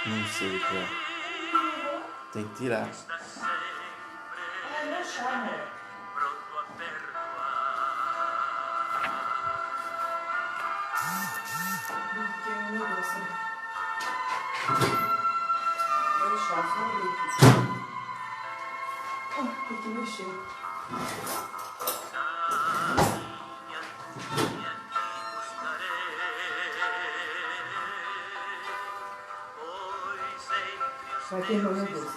Não sei o que é. Tem que tirar. Ah, não chama. Porque é um negócio. É chato, não ligo. Tem que mexer. Vai ter meu Deus.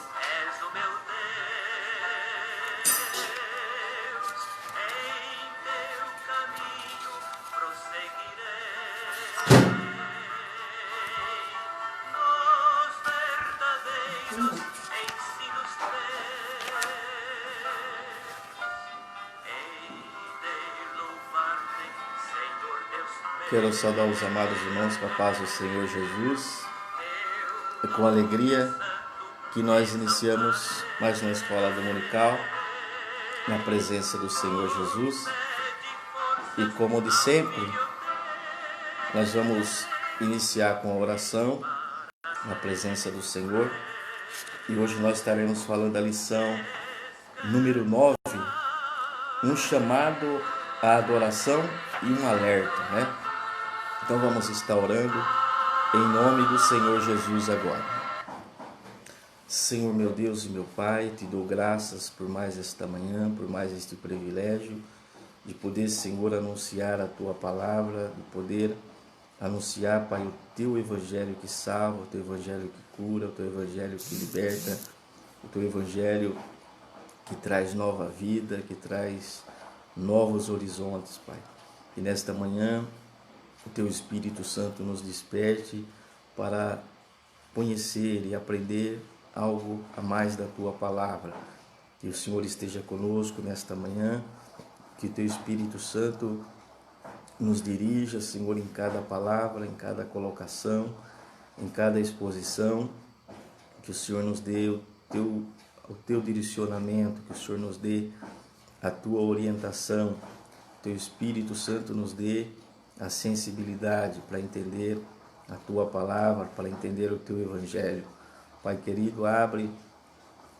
Quero saudar os amados irmãos com a paz do Senhor Jesus. É com alegria que nós iniciamos mais uma escola dominical na presença do Senhor Jesus. E como de sempre, nós vamos iniciar com a oração na presença do Senhor. E hoje nós estaremos falando da lição número 9, um chamado à adoração e um alerta, né? Então vamos estar orando em nome do Senhor Jesus agora. Senhor meu Deus e meu Pai, te dou graças por mais esta manhã, por mais este privilégio de poder, Senhor, anunciar a Tua palavra, de poder anunciar, Pai, o Teu Evangelho que salva, o Teu Evangelho que cura, o Teu Evangelho que liberta, o Teu Evangelho que traz nova vida, que traz novos horizontes, Pai. E nesta manhã, o Teu Espírito Santo nos desperte para conhecer e aprender algo a mais da Tua palavra. Que o Senhor esteja conosco nesta manhã, que o Teu Espírito Santo nos dirija, Senhor, em cada palavra, em cada colocação, em cada exposição, que o Senhor nos dê o Teu direcionamento, que o Senhor nos dê a Tua orientação, Teu Espírito Santo nos dê a sensibilidade para entender a Tua palavra, para entender o Teu Evangelho. Pai querido, abre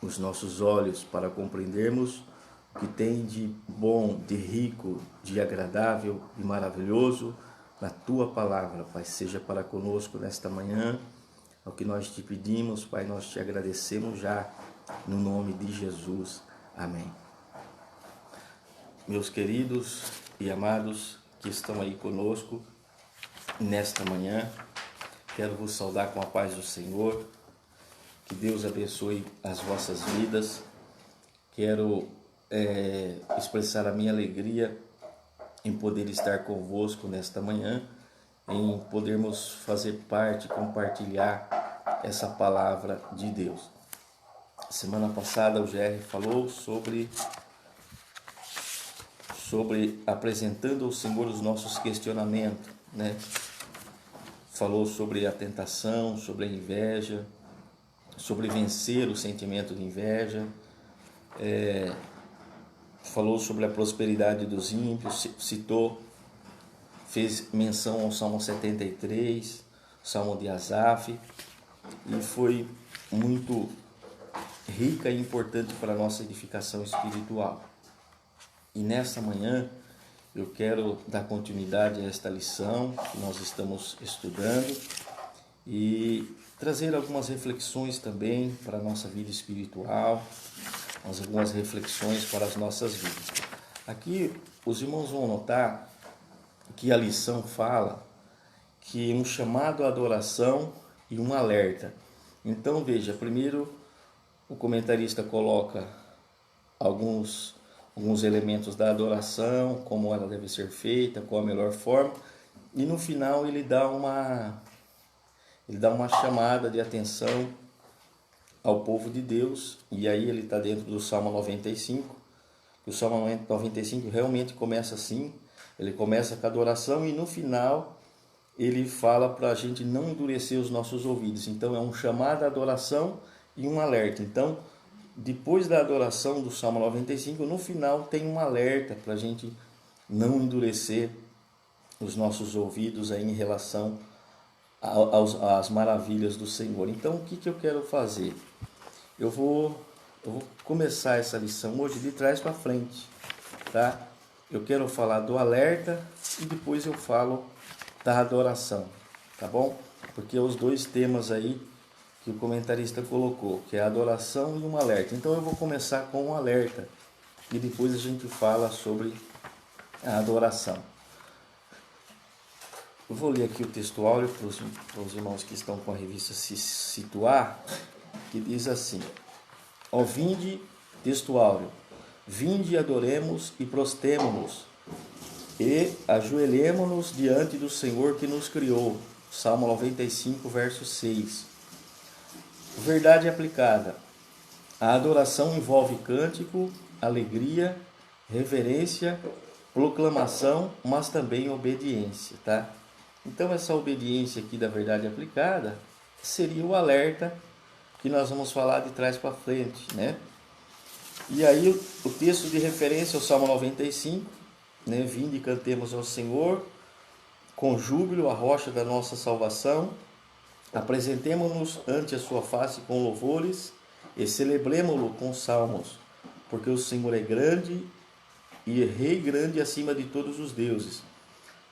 os nossos olhos para compreendermos o que tem de bom, de rico, de agradável e maravilhoso na Tua palavra. Pai, seja para conosco nesta manhã. É o que nós te pedimos, Pai, nós te agradecemos já, no nome de Jesus. Amém. Meus queridos e amados que estão aí conosco nesta manhã, quero vos saudar com a paz do Senhor, que Deus abençoe as vossas vidas. Quero expressar a minha alegria em poder estar convosco nesta manhã, em podermos fazer parte, compartilhar essa palavra de Deus. Semana passada o GR falou sobre apresentando ao Senhor os nossos questionamentos, né? Falou sobre a tentação, sobre a inveja, sobre vencer o sentimento de inveja, falou sobre a prosperidade dos ímpios, fez menção ao Salmo 73, Salmo de Asaf, e foi muito rica e importante para a nossa edificação espiritual. E nesta manhã eu quero dar continuidade a esta lição que nós estamos estudando e trazer algumas reflexões também para a nossa vida espiritual, algumas reflexões para as nossas vidas. Aqui os irmãos vão notar que a lição fala que um chamado à adoração e um alerta. Então veja, primeiro o comentarista coloca alguns elementos da adoração, como ela deve ser feita, qual a melhor forma, e no final ele dá uma chamada de atenção ao povo de Deus, e aí ele está dentro do Salmo 95, que o Salmo 95 realmente começa assim, ele começa com a adoração e no final ele fala para a gente não endurecer os nossos ouvidos. Então é um chamado à adoração e um alerta. Então, depois da adoração do Salmo 95, no final tem um alerta para a gente não endurecer os nossos ouvidos aí em relação às maravilhas do Senhor. Então, o que eu quero fazer? Eu vou começar essa lição hoje de trás para frente, tá? Eu quero falar do alerta e depois eu falo da adoração, tá bom? Porque os dois temas aí que o comentarista colocou, que é a adoração e um alerta. Então eu vou começar com um alerta e depois a gente fala sobre a adoração. Eu vou ler aqui o textuário para os irmãos que estão com a revista se situar, que diz assim: ó, vinde, textuário, vinde, adoremos e prostemo-nos e ajoelhemo-nos diante do Senhor que nos criou. Salmo 95, verso 6. Verdade aplicada. A adoração envolve cântico, alegria, reverência, proclamação, mas também obediência, tá? Então essa obediência aqui da verdade aplicada seria o alerta que nós vamos falar de trás para frente, né? E aí o texto de referência é o Salmo 95, né? Vinde e cantemos ao Senhor com júbilo, a rocha da nossa salvação. Apresentemo-nos ante a sua face com louvores e celebremo-lo com salmos, porque o Senhor é grande e rei grande acima de todos os deuses.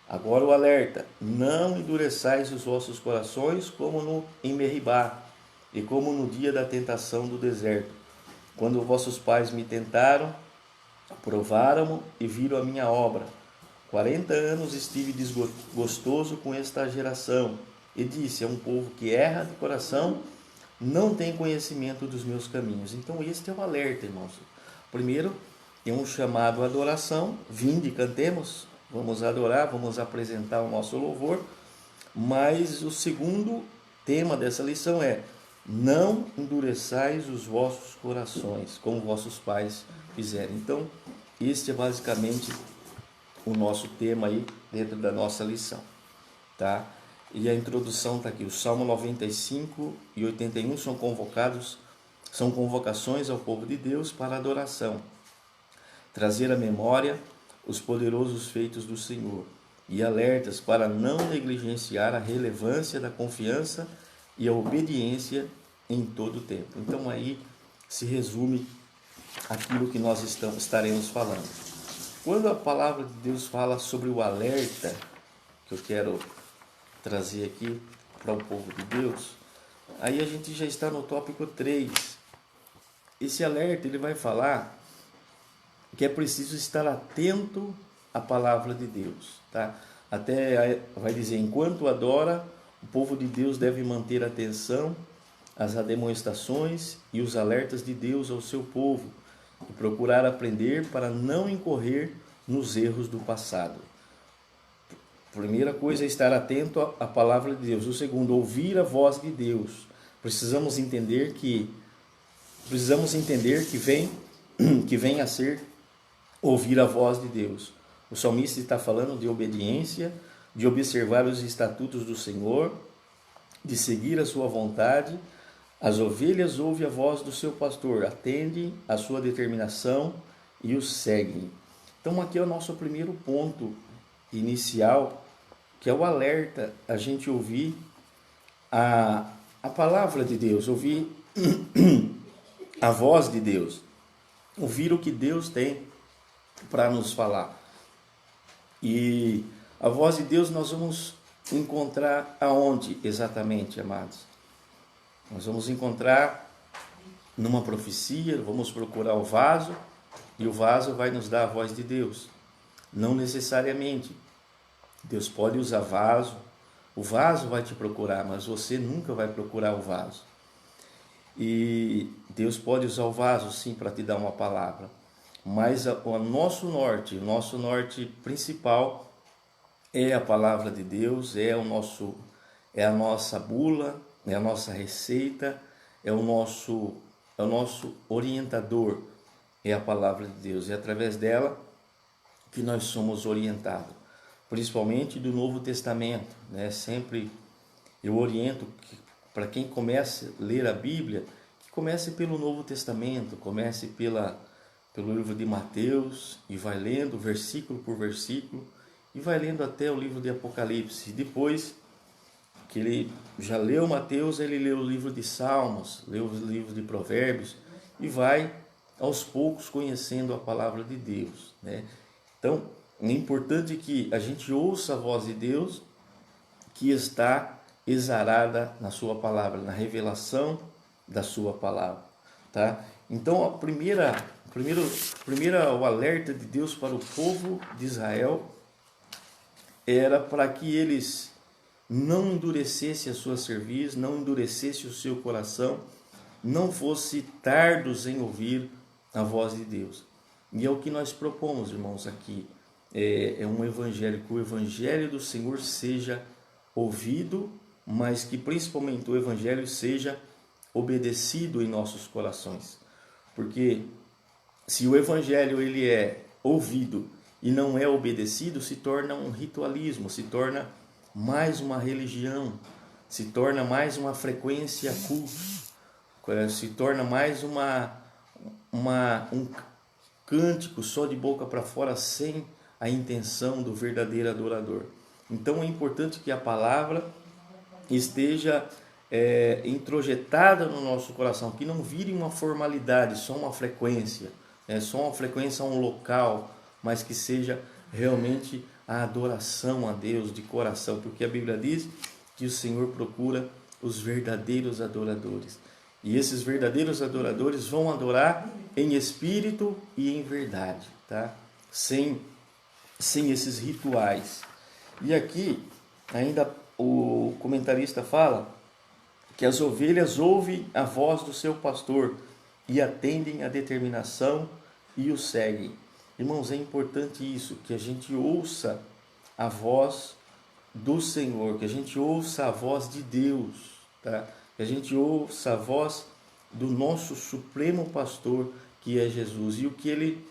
Agora o alerta: não endureçais os vossos corações como em Meribá e como no dia da tentação do deserto, quando vossos pais me tentaram, provaram-me e viram a minha obra. 40 anos estive desgostoso com esta geração, e disse: é um povo que erra de coração, não tem conhecimento dos meus caminhos. Então este é o alerta, irmãos. Primeiro, é um chamado à adoração. Vinde, cantemos, vamos adorar, vamos apresentar o nosso louvor. Mas o segundo tema dessa lição é: não endureçais os vossos corações, como vossos pais fizeram. Então, este é basicamente o nosso tema aí dentro da nossa lição, tá? E a introdução está aqui. O Salmo 95 e 81 são convocações ao povo de Deus para adoração, trazer à memória os poderosos feitos do Senhor e alertas para não negligenciar a relevância da confiança e a obediência em todo o tempo. Então aí se resume aquilo que nós estaremos falando. Quando a palavra de Deus fala sobre o alerta, que eu quero trazer aqui para o povo de Deus, aí a gente já está no tópico 3. Esse alerta ele vai falar que é preciso estar atento à palavra de Deus, tá? Até vai dizer: enquanto adora, o povo de Deus deve manter atenção às demonstrações e os alertas de Deus ao seu povo e procurar aprender para não incorrer nos erros do passado. Primeira coisa é estar atento à palavra de Deus. O segundo, ouvir a voz de Deus. Precisamos entender que vem a ser ouvir a voz de Deus. O salmista está falando de obediência, de observar os estatutos do Senhor, de seguir a sua vontade. As ovelhas ouvem a voz do seu pastor, atendem a sua determinação e o seguem. Então aqui é o nosso primeiro ponto inicial, que é o alerta, a gente ouvir a palavra de Deus, ouvir a voz de Deus, ouvir o que Deus tem para nos falar. E a voz de Deus nós vamos encontrar aonde exatamente, amados? Nós vamos encontrar numa profecia, vamos procurar o vaso, e o vaso vai nos dar a voz de Deus. Não necessariamente. Deus pode usar vaso, o vaso vai te procurar, mas você nunca vai procurar o vaso. E Deus pode usar o vaso sim para te dar uma palavra, mas o nosso norte principal é a palavra de Deus, é a nossa bula, é a nossa receita, é o nosso orientador, é a palavra de Deus. É através dela que nós somos orientados, principalmente do Novo Testamento, né? Sempre eu oriento para quem começa a ler a Bíblia, que comece pelo Novo Testamento, comece pelo livro de Mateus e vai lendo versículo por versículo e vai lendo até o livro de Apocalipse. E depois que ele já leu Mateus, ele leu o livro de Salmos, leu o livro de Provérbios e vai aos poucos conhecendo a palavra de Deus, né? Então, é importante que a gente ouça a voz de Deus que está exarada na sua palavra, na revelação da sua palavra, tá? Então, o alerta de Deus para o povo de Israel era para que eles não endurecessem a sua cerviz, não endurecessem o seu coração, não fossem tardos em ouvir a voz de Deus. E é o que nós propomos, irmãos, aqui. É um evangelho, que o evangelho do Senhor seja ouvido, mas que principalmente o evangelho seja obedecido em nossos corações. Porque se o evangelho ele é ouvido e não é obedecido, se torna um ritualismo, se torna mais uma religião, se torna mais uma frequência a cultos, se torna mais um cântico só de boca para fora, sem a intenção do verdadeiro adorador. Então é importante que a palavra esteja introjetada no nosso coração, que não vire uma formalidade, só uma frequência, só uma frequência a um local, mas que seja realmente a adoração a Deus de coração, porque a Bíblia diz que o Senhor procura os verdadeiros adoradores. E esses verdadeiros adoradores vão adorar em espírito e em verdade, tá? Sem esses rituais. E aqui, ainda o comentarista fala que as ovelhas ouvem a voz do seu pastor e atendem à determinação e o seguem. Irmãos, é importante isso, que a gente ouça a voz do Senhor, que a gente ouça a voz de Deus, tá? Que a gente ouça a voz do nosso supremo pastor, que é Jesus. E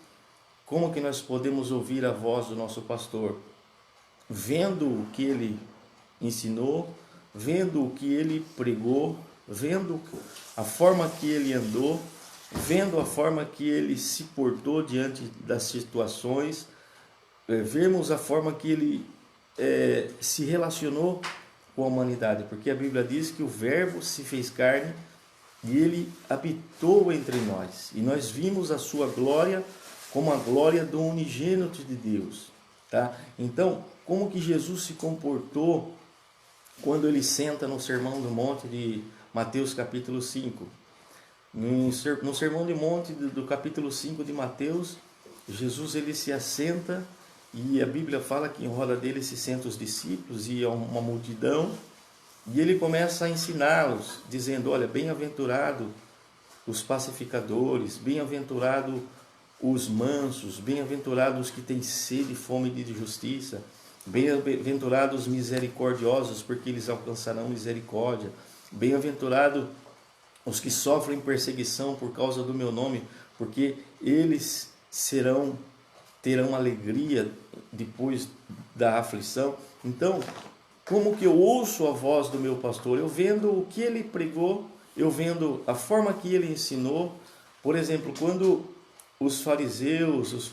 como que nós podemos ouvir a voz do nosso pastor? Vendo o que ele ensinou, vendo o que ele pregou, vendo a forma que ele andou, vendo a forma que ele se portou diante das situações, vemos a forma que ele se relacionou com a humanidade, porque a Bíblia diz que o Verbo se fez carne e ele habitou entre nós, e nós vimos a sua glória como a glória do unigênito de Deus, tá? Então, como que Jesus se comportou quando ele senta no Sermão do Monte de Mateus capítulo 5? No Sermão do Monte do capítulo 5 de Mateus, Jesus ele se assenta e a Bíblia fala que em roda dele se sentam os discípulos e uma multidão, e ele começa a ensiná-los, dizendo: olha, bem-aventurado os pacificadores, bem-aventurado os mansos, bem-aventurados os que têm sede e fome de justiça, bem-aventurados os misericordiosos, porque eles alcançarão misericórdia, bem-aventurado os que sofrem perseguição por causa do meu nome, porque eles terão alegria depois da aflição. Então, como que eu ouço a voz do meu pastor? Eu vendo o que ele pregou, eu vendo a forma que ele ensinou. Por exemplo, quando os fariseus,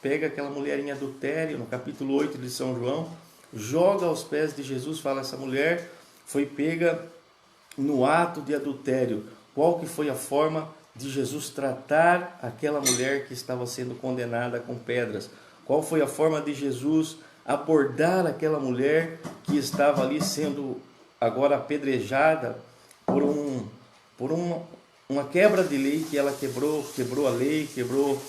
pega aquela mulher em adultério, no capítulo 8 de São João, joga aos pés de Jesus, fala: essa mulher foi pega no ato de adultério. Qual que foi a forma de Jesus tratar aquela mulher que estava sendo condenada com pedras? Qual foi a forma de Jesus abordar aquela mulher que estava ali sendo agora apedrejada por uma quebra de lei, que ela quebrou a lei, quebrou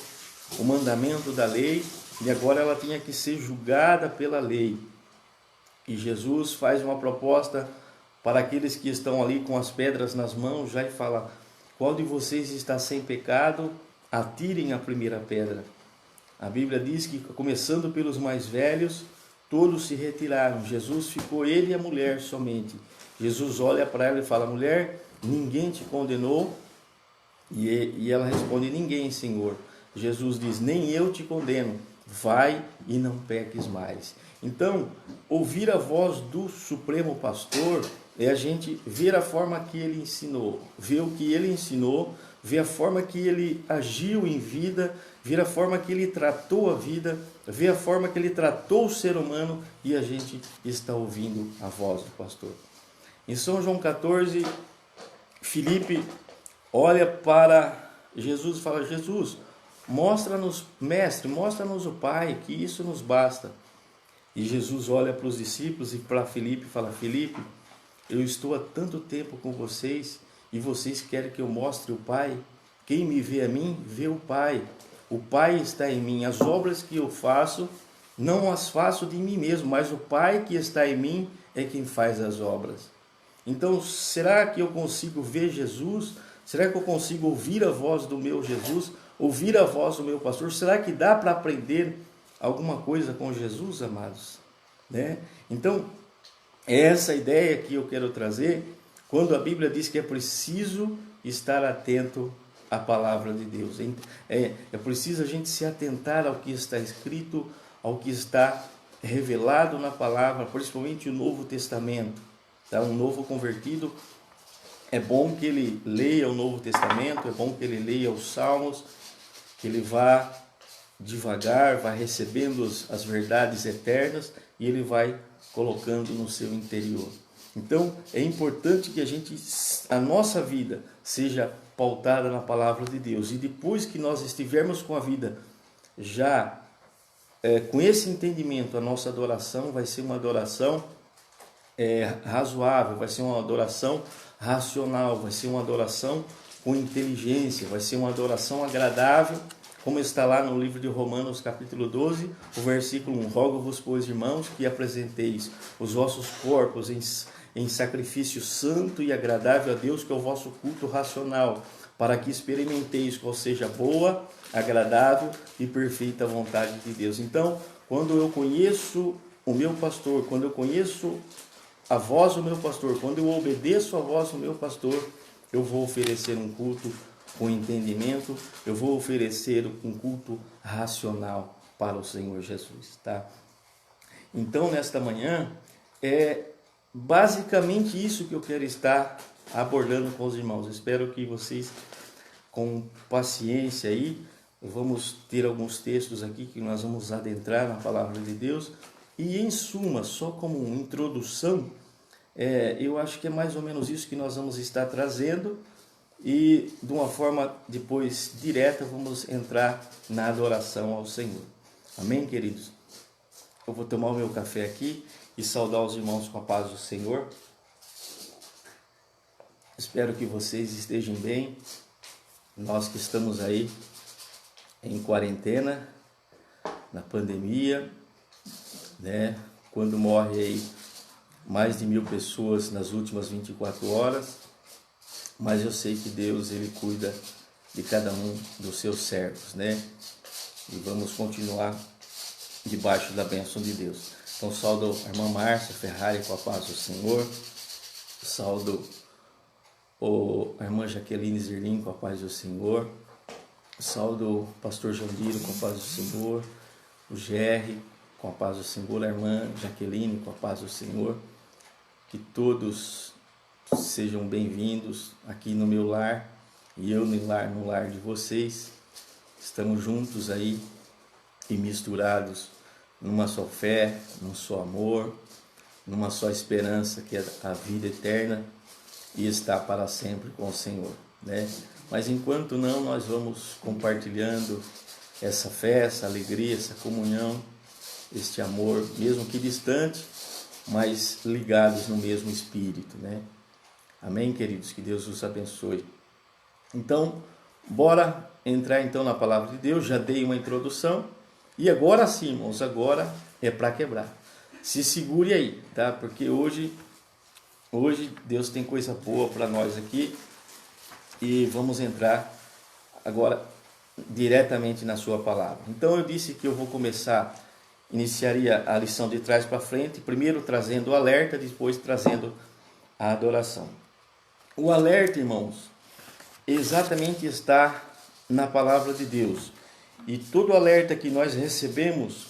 o mandamento da lei, e agora ela tinha que ser julgada pela lei. E Jesus faz uma proposta para aqueles que estão ali com as pedras nas mãos, já, e fala: qual de vocês está sem pecado? Atirem a primeira pedra. A Bíblia diz que, começando pelos mais velhos, todos se retiraram. Jesus ficou, ele e a mulher somente. Jesus olha para ela e fala: mulher, ninguém te condenou? E ela responde: ninguém, Senhor. Jesus diz: nem eu te condeno, vai e não peques mais. Então, ouvir a voz do Supremo Pastor é a gente ver a forma que ele ensinou, ver o que ele ensinou, ver a forma que ele agiu em vida, ver a forma que ele tratou a vida, ver a forma que ele tratou o ser humano, e a gente está ouvindo a voz do pastor. Em São João 14, Filipe olha para Jesus e fala: Jesus, mostra-nos, mestre, mostra-nos o Pai, que isso nos basta. E Jesus olha para os discípulos e para Filipe e fala: Filipe, eu estou há tanto tempo com vocês e vocês querem que eu mostre o Pai? Quem me vê a mim, vê o Pai. O Pai está em mim. As obras que eu faço, não as faço de mim mesmo, mas o Pai que está em mim é quem faz as obras. Então, será que eu consigo ver Jesus? Será que eu consigo ouvir a voz do meu Jesus? Ouvir a voz do meu pastor? Será que dá para aprender alguma coisa com Jesus, amados? Né? Então, é essa ideia que eu quero trazer quando a Bíblia diz que é preciso estar atento à palavra de Deus. É preciso a gente se atentar ao que está escrito, ao que está revelado na palavra, principalmente o Novo Testamento. Tá? Um novo convertido, é bom que ele leia o Novo Testamento, é bom que ele leia os Salmos, que ele vá devagar, vá recebendo as verdades eternas e ele vai colocando no seu interior. Então, é importante que a nossa vida seja pautada na palavra de Deus. E depois que nós estivermos com a vida já com esse entendimento, a nossa adoração vai ser uma adoração razoável, vai ser uma adoração racional, vai ser uma adoração com inteligência, vai ser uma adoração agradável, como está lá no livro de Romanos, capítulo 12, o versículo 1. Rogo-vos, pois, irmãos, que apresenteis os vossos corpos em sacrifício santo e agradável a Deus, que é o vosso culto racional, para que experimenteis qual seja boa, agradável e perfeita vontade de Deus. Então, quando eu conheço o meu pastor, quando eu conheço a voz do meu pastor, quando eu obedeço a voz do meu pastor, eu vou oferecer um culto com entendimento, eu vou oferecer um culto racional para o Senhor Jesus, tá? Então, nesta manhã, é basicamente isso que eu quero estar abordando com os irmãos. Espero que vocês, com paciência aí, vamos ter alguns textos aqui que nós vamos adentrar na palavra de Deus. E, em suma, só como introdução, eu acho que é mais ou menos isso que nós vamos estar trazendo. E de uma forma depois direta vamos entrar na adoração ao Senhor. Amém, queridos? Eu vou tomar o meu café aqui e saudar os irmãos com a paz do Senhor. Espero que vocês estejam bem. Nós que estamos aí em quarentena, na pandemia, né? Quando morre aí mais de 1000 pessoas nas últimas 24 horas. Mas eu sei que Deus, Ele cuida de cada um dos seus servos, né? E vamos continuar debaixo da bênção de Deus. Então, saldo a irmã Márcia Ferrari com a paz do Senhor. Saldo a irmã Jaqueline Zerlin com a paz do Senhor. Saldo o pastor Jandiro com a paz do Senhor. O GR com a paz do Senhor. A irmã Jaqueline com a paz do Senhor. Que todos sejam bem-vindos aqui no meu lar e eu no lar de vocês. Estamos juntos aí e misturados numa só fé, num só amor, numa só esperança que é a vida eterna e estar para sempre com o Senhor, né? Mas enquanto não, nós vamos compartilhando essa fé, essa alegria, essa comunhão, este amor, mesmo que distante, mas ligados no mesmo Espírito, né? Amém, queridos? Que Deus os abençoe. Então, bora entrar então na palavra de Deus. Já dei uma introdução. E agora sim, irmãos, agora é para quebrar. Se segure aí, tá? Porque hoje Deus tem coisa boa para nós aqui. E vamos entrar agora diretamente na sua palavra. Então, eu disse que eu vou iniciaria a lição de trás para frente, primeiro trazendo o alerta, depois trazendo a adoração. O alerta, irmãos, exatamente está na palavra de Deus. E todo alerta que nós recebemos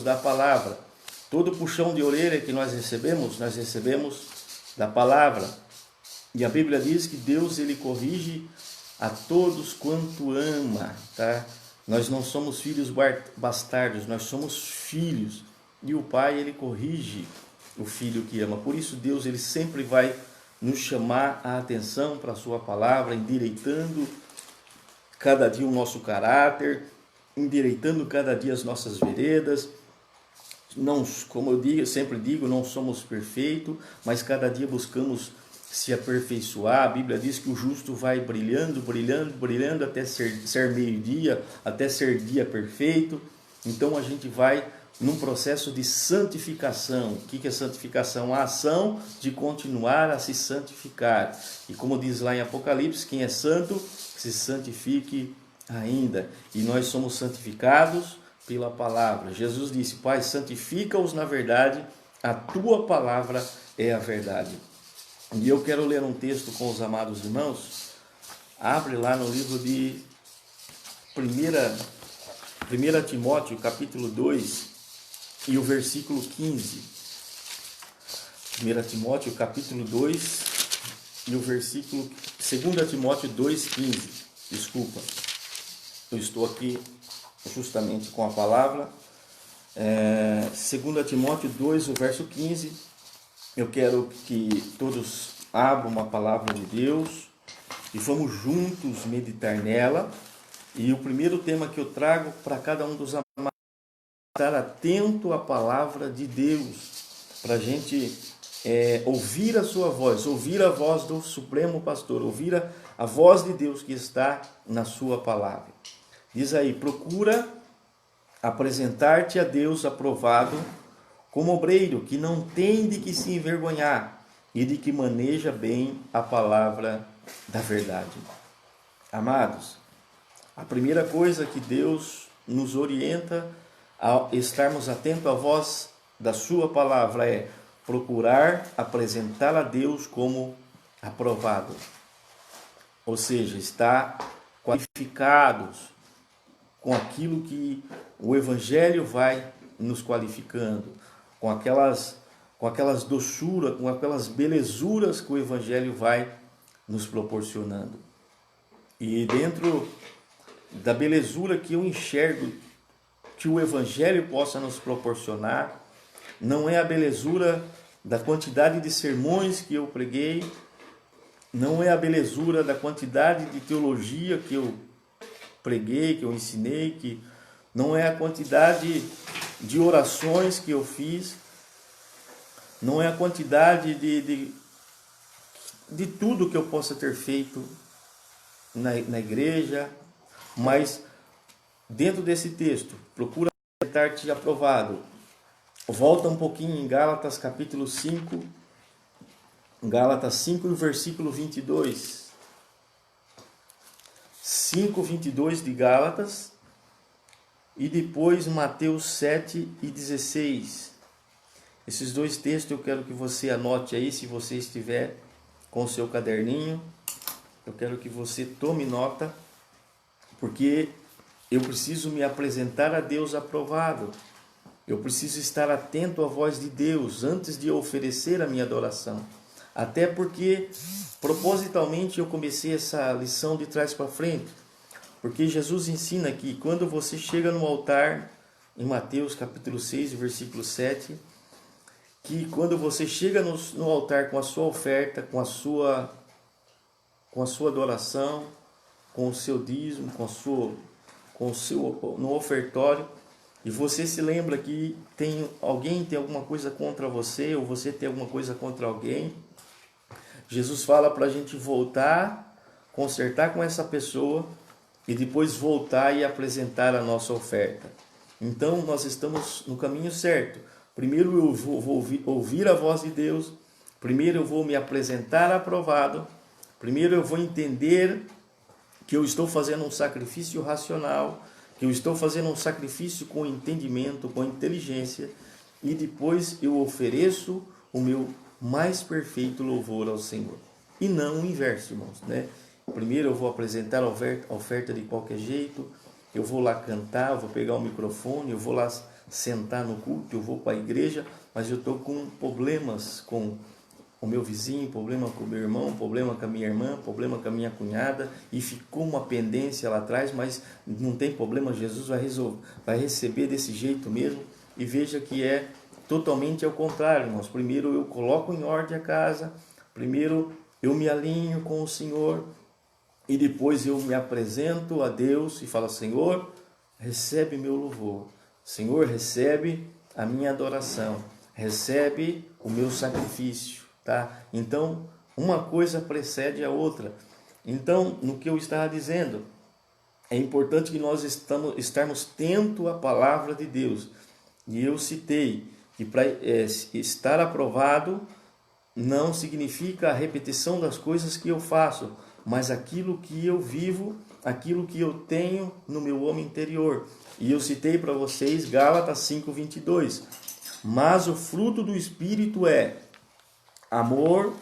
da palavra. Todo puxão de orelha que nós recebemos da palavra. E a Bíblia diz que Deus, Ele corrige a todos quanto ama, tá? Nós não somos filhos bastardos, nós somos filhos. E o Pai, Ele corrige o filho que ama. Por isso Deus, ele sempre vai nos chamar a atenção para a sua palavra, endireitando cada dia o nosso caráter, endireitando cada dia as nossas veredas. Não, como eu sempre digo, não somos perfeitos, mas cada dia buscamos se aperfeiçoar. A Bíblia diz que o justo vai brilhando, brilhando, brilhando até ser meio-dia, até ser dia perfeito. Então a gente vai num processo de santificação. O que é santificação? A ação de continuar a se santificar. E como diz lá em Apocalipse, quem é santo, se santifique ainda. E nós somos santificados pela palavra. Jesus disse: Pai, santifica-os na verdade, a tua palavra é a verdade. E eu quero ler um texto com os amados irmãos. Abre lá no livro de 1 Timóteo, capítulo 2, e o versículo 15. 1 Timóteo, capítulo 2, e o versículo... 2 Timóteo 2, 15. Desculpa, eu estou aqui justamente com a palavra. 2 Timóteo 2, o verso 15. Eu quero que todos abram uma palavra de Deus e vamos juntos meditar nela. E o primeiro tema que eu trago para cada um dos amados é estar atento à palavra de Deus, para a gente ouvir a sua voz, ouvir a voz do Supremo Pastor, ouvir a voz de Deus que está na sua palavra. Diz aí: procura apresentar-te a Deus aprovado, como obreiro que não tem de que se envergonhar e de que maneja bem a palavra da verdade. Amados, a primeira coisa que Deus nos orienta a estarmos atentos à voz da sua palavra é procurar apresentar a Deus como aprovado. Ou seja, estar qualificados com aquilo que o Evangelho vai nos qualificando, com aquelas doçuras, com aquelas belezuras que o Evangelho vai nos proporcionando. E dentro da belezura que eu enxergo que o Evangelho possa nos proporcionar, não é a belezura da quantidade de sermões que eu preguei, não é a belezura da quantidade de teologia que eu preguei, que eu ensinei, que não é a quantidade de orações que eu fiz, não é a quantidade de tudo que eu possa ter feito na igreja, mas dentro desse texto, procura estar-te aprovado. Volta um pouquinho em Gálatas capítulo 5, Gálatas 5 e versículo 22. 5:22 de Gálatas, e depois Mateus 7:16. Esses dois textos eu quero que você anote aí, se você estiver com o seu caderninho. Eu quero que você tome nota, porque eu preciso me apresentar a Deus aprovado. Eu preciso estar atento à voz de Deus antes de oferecer a minha adoração. Até porque, propositalmente, eu comecei essa lição de trás para frente. Porque Jesus ensina que quando você chega no altar, em Mateus capítulo 6, versículo 7, que quando você chega no altar com a sua oferta, com a sua adoração, com o seu dízimo, no ofertório, e você se lembra que alguém tem alguma coisa contra você, ou você tem alguma coisa contra alguém, Jesus fala para a gente voltar, consertar com essa pessoa e depois voltar e apresentar a nossa oferta. Então nós estamos no caminho certo. Primeiro eu vou ouvir a voz de Deus, primeiro eu vou me apresentar aprovado, primeiro eu vou entender que eu estou fazendo um sacrifício racional, que eu estou fazendo um sacrifício com entendimento, com inteligência, e depois eu ofereço o meu mais perfeito louvor ao Senhor. E não o inverso, irmãos, né? Primeiro eu vou apresentar a oferta de qualquer jeito, eu vou lá cantar, eu vou pegar o microfone, eu vou lá sentar no culto, eu vou para a igreja, mas eu estou com problemas com o meu vizinho, problema com o meu irmão, problema com a minha irmã, problema com a minha cunhada, e ficou uma pendência lá atrás, mas não tem problema, Jesus vai receber desse jeito mesmo, e veja que é totalmente ao contrário, irmãos. Primeiro eu coloco em ordem a casa, primeiro eu me alinho com o Senhor e depois eu me apresento a Deus e falo: Senhor, recebe meu louvor, Senhor, recebe a minha adoração, recebe o meu sacrifício, tá? Então, uma coisa precede a outra. Então, no que eu estava dizendo, é importante que nós estarmos atentos à palavra de Deus. E eu citei que para estar aprovado não significa a repetição das coisas que eu faço, mas aquilo que eu vivo, aquilo que eu tenho no meu homem interior. E eu citei para vocês Gálatas 5:22. Mas o fruto do Espírito é amor,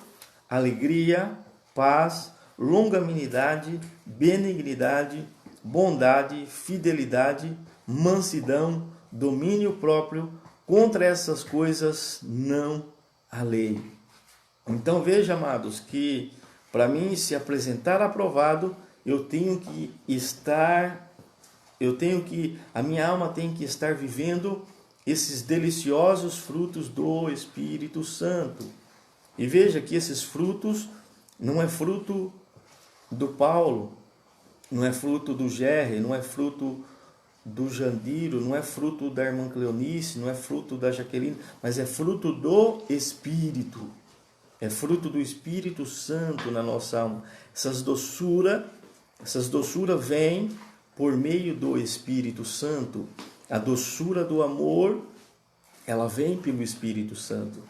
alegria, paz, longanimidade, benignidade, bondade, fidelidade, mansidão, domínio próprio. Contra essas coisas não há lei. Então veja, amados, que para mim se apresentar aprovado, a minha alma tem que estar vivendo esses deliciosos frutos do Espírito Santo. E veja que esses frutos não é fruto do Paulo, não é fruto do Gerry, não é fruto do Jandiro, não é fruto da irmã Cleonice, não é fruto da Jaqueline, mas é fruto do Espírito. É fruto do Espírito Santo na nossa alma. Essas doçuras vêm por meio do Espírito Santo. A doçura do amor, ela vem pelo Espírito Santo.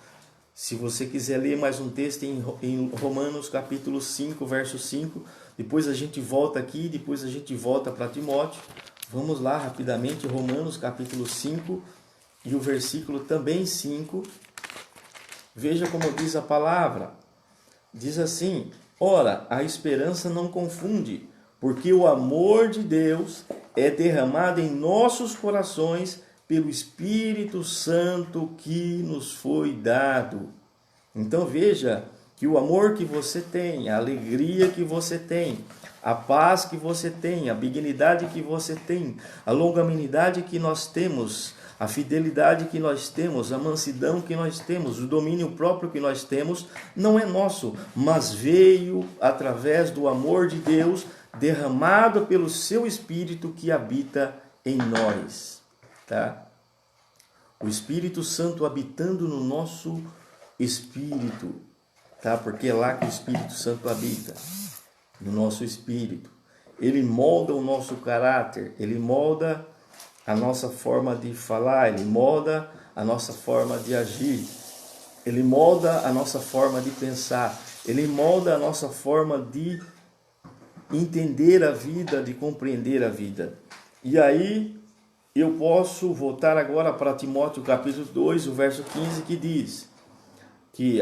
Se você quiser ler mais um texto em Romanos capítulo 5, verso 5, depois a gente volta aqui, depois a gente volta para Timóteo. Vamos lá rapidamente, Romanos capítulo 5 e o versículo também 5. Veja como diz a palavra. Diz assim: ora, a esperança não confunde, porque o amor de Deus é derramado em nossos corações pelo Espírito Santo que nos foi dado. Então veja que o amor que você tem, a alegria que você tem, a paz que você tem, a benignidade que você tem, a longanimidade que nós temos, a fidelidade que nós temos, a mansidão que nós temos, o domínio próprio que nós temos, não é nosso, mas veio através do amor de Deus, derramado pelo seu Espírito que habita em nós, tá? O Espírito Santo habitando no nosso espírito, tá? Porque é lá que o Espírito Santo habita, no nosso espírito. Ele molda o nosso caráter, ele molda a nossa forma de falar, ele molda a nossa forma de agir, ele molda a nossa forma de pensar, ele molda a nossa forma de entender a vida, de compreender a vida. E aí eu posso voltar agora para Timóteo capítulo 2, o verso 15, que diz que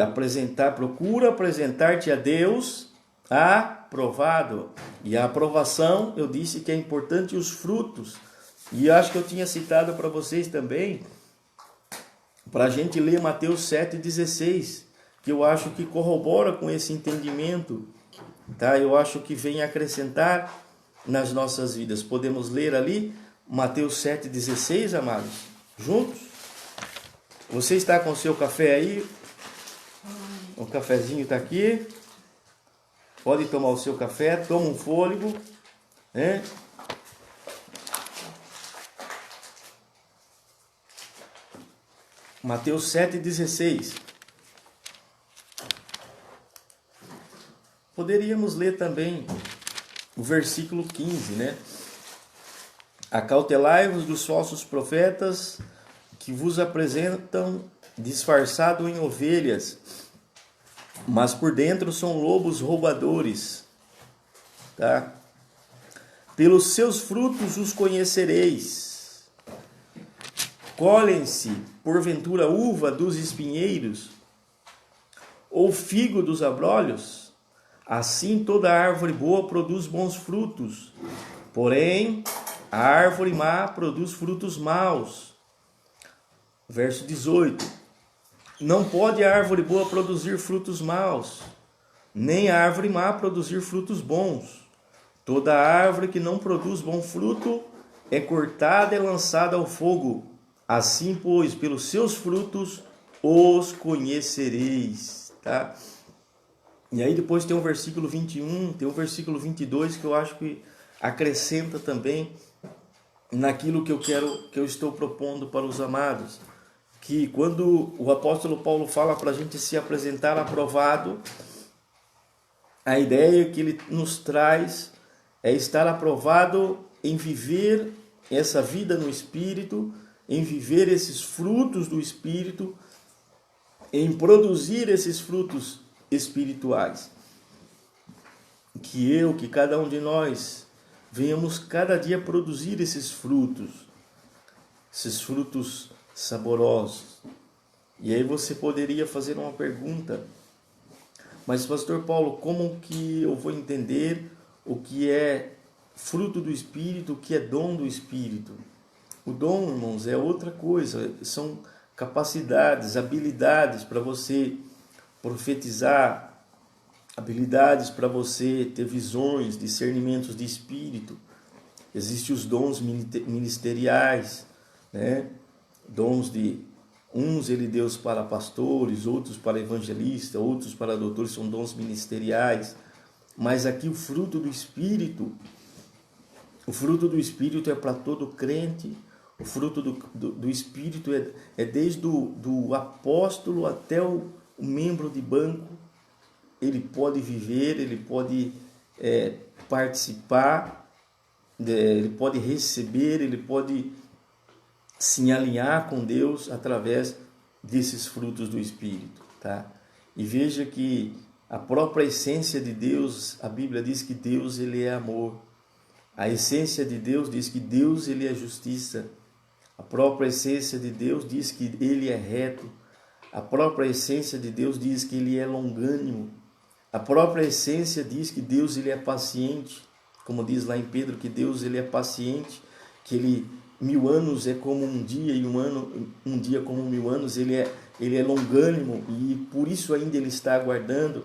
procura apresentar-te a Deus aprovado. E a aprovação, eu disse que é importante os frutos. E acho que eu tinha citado para vocês também, para a gente ler Mateus 7,16, que eu acho que corrobora com esse entendimento, tá? Eu acho que vem acrescentar nas nossas vidas. Podemos ler ali Mateus 7,16, amados, juntos? Você está com o seu café aí? O cafezinho está aqui. Pode tomar o seu café, toma um fôlego, né? Mateus 7,16. Poderíamos ler também o versículo 15, né? Acautelai-vos dos falsos profetas que vos apresentam disfarçado em ovelhas, mas por dentro são lobos roubadores, tá? Pelos seus frutos os conhecereis. Colhem-se, porventura, uva dos espinheiros, ou figo dos abrolhos? Assim toda árvore boa produz bons frutos, porém a árvore má produz frutos maus. Verso 18. Não pode a árvore boa produzir frutos maus, nem a árvore má produzir frutos bons. Toda árvore que não produz bom fruto é cortada e lançada ao fogo. Assim, pois, pelos seus frutos os conhecereis, tá? E aí depois tem o versículo 21, tem o versículo 22 que eu acho que acrescenta também naquilo que eu estou propondo para os amados, que quando o apóstolo Paulo fala para a gente se apresentar aprovado, a ideia que ele nos traz é estar aprovado em viver essa vida no Espírito, em viver esses frutos do Espírito, em produzir esses frutos espirituais. Que cada um de nós venhamos cada dia produzir esses frutos saborosos. E aí você poderia fazer uma pergunta: mas pastor Paulo, como que eu vou entender o que é fruto do Espírito, o que é dom do Espírito? O dom, irmãos, é outra coisa, são capacidades, habilidades para você profetizar, habilidades para você ter visões, discernimentos de Espírito. Existem os dons ministeriais, né? Dons de uns ele deu para pastores, outros para evangelistas, outros para doutores, são dons ministeriais. Mas aqui o fruto do Espírito é para todo crente. O fruto do Espírito é desde do apóstolo até o membro de banco. Ele pode viver, ele pode participar, ele pode receber, ele pode se alinhar com Deus através desses frutos do Espírito, tá? E veja que a própria essência de Deus, a Bíblia diz que Deus ele é amor. A essência de Deus diz que Deus ele é justiça. A própria essência de Deus diz que ele é reto. A própria essência de Deus diz que ele é longânimo. A própria essência diz que Deus ele é paciente, como diz lá em Pedro, que Deus ele é paciente, que ele 1000 anos é como um dia e um dia como 1000 anos. Ele é longânimo e por isso ainda ele está aguardando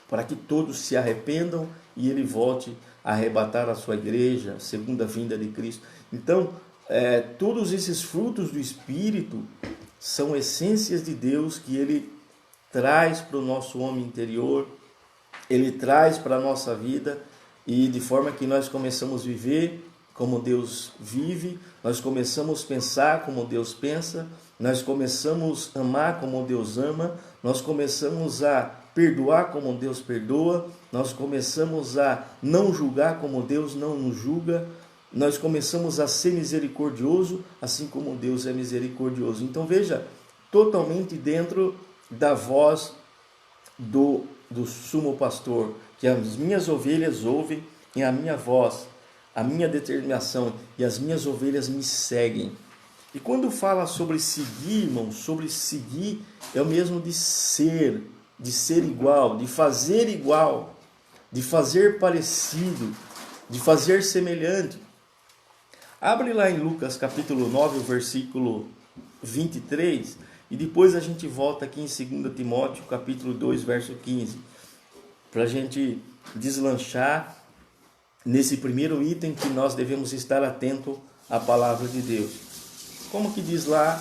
para que todos se arrependam e ele volte a arrebatar a sua igreja, a segunda vinda de Cristo. Então, todos esses frutos do Espírito são essências de Deus que ele traz para o nosso homem interior, ele traz para a nossa vida, e de forma que nós começamos a viver como Deus vive, nós começamos a pensar como Deus pensa, nós começamos a amar como Deus ama, nós começamos a perdoar como Deus perdoa, nós começamos a não julgar como Deus não nos julga, nós começamos a ser misericordioso, assim como Deus é misericordioso. Então veja, totalmente dentro da voz do sumo pastor, que as minhas ovelhas ouvem em a minha voz, a minha determinação, e as minhas ovelhas me seguem. E quando fala sobre seguir, irmão, sobre seguir é o mesmo de ser igual, de fazer parecido, de fazer semelhante. Abre lá em Lucas capítulo 9, o versículo 23, e depois a gente volta aqui em 2 Timóteo capítulo 2, verso 15, para a gente deslanchar nesse primeiro item que nós devemos estar atento à palavra de Deus. Como que diz lá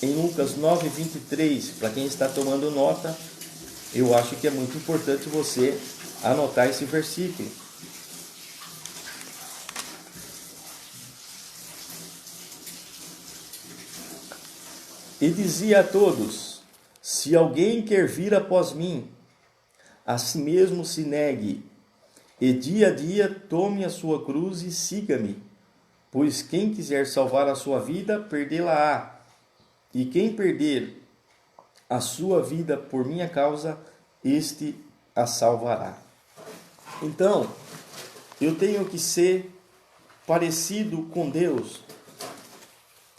em Lucas 9, 23, para quem está tomando nota, eu acho que é muito importante você anotar esse versículo. E dizia a todos: se alguém quer vir após mim, a si mesmo se negue, e dia a dia tome a sua cruz e siga-me. Pois quem quiser salvar a sua vida, perdê-la-á. E quem perder a sua vida por minha causa, este a salvará. Então, eu tenho que ser parecido com Deus.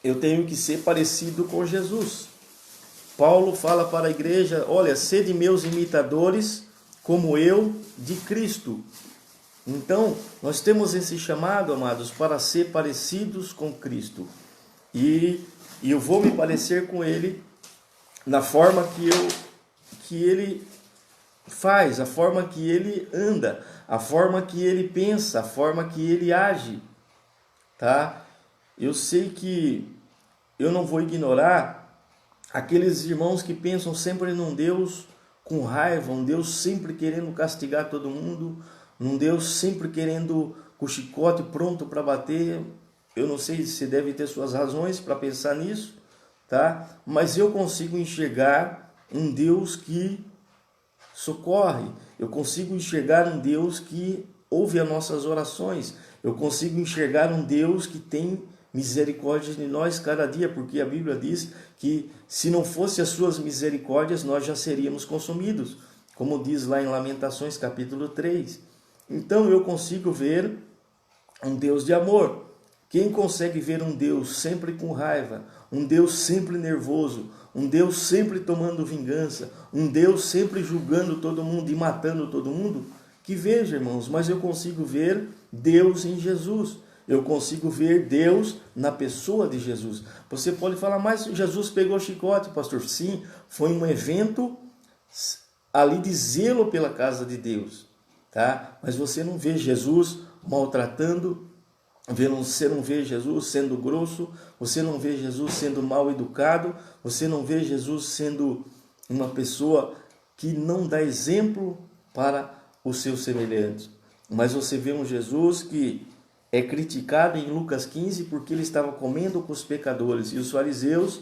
Eu tenho que ser parecido com Jesus. Paulo fala para a igreja: olha, sede meus imitadores, como eu de Cristo. Então, nós temos esse chamado, amados, para ser parecidos com Cristo. E eu vou me parecer com Ele na forma que Ele faz, a forma que Ele anda, a forma que Ele pensa, a forma que Ele age. Tá? Eu sei que eu não vou ignorar aqueles irmãos que pensam sempre num Deus com raiva, um Deus sempre querendo castigar todo mundo, um Deus sempre querendo com o chicote pronto para bater. Eu não sei se você deve ter suas razões para pensar nisso, tá? Mas eu consigo enxergar um Deus que socorre, eu consigo enxergar um Deus que ouve as nossas orações, eu consigo enxergar um Deus que tem misericórdia de nós cada dia, porque a Bíblia diz que se não fosse as suas misericórdias, nós já seríamos consumidos, como diz lá em Lamentações capítulo 3. Então eu consigo ver um Deus de amor. Quem consegue ver um Deus sempre com raiva, um Deus sempre nervoso, um Deus sempre tomando vingança, um Deus sempre julgando todo mundo e matando todo mundo, que veja, irmãos, mas eu consigo ver Deus em Jesus. Eu consigo ver Deus na pessoa de Jesus. Você pode falar, mas Jesus pegou chicote, pastor. Sim, foi um evento ali de zelo pela casa de Deus, tá? Mas você não vê Jesus maltratando, você não vê Jesus sendo grosso, você não vê Jesus sendo mal educado, você não vê Jesus sendo uma pessoa que não dá exemplo para os seus semelhantes. Mas você vê um Jesus que é criticado em Lucas 15 porque ele estava comendo com os pecadores. E os fariseus,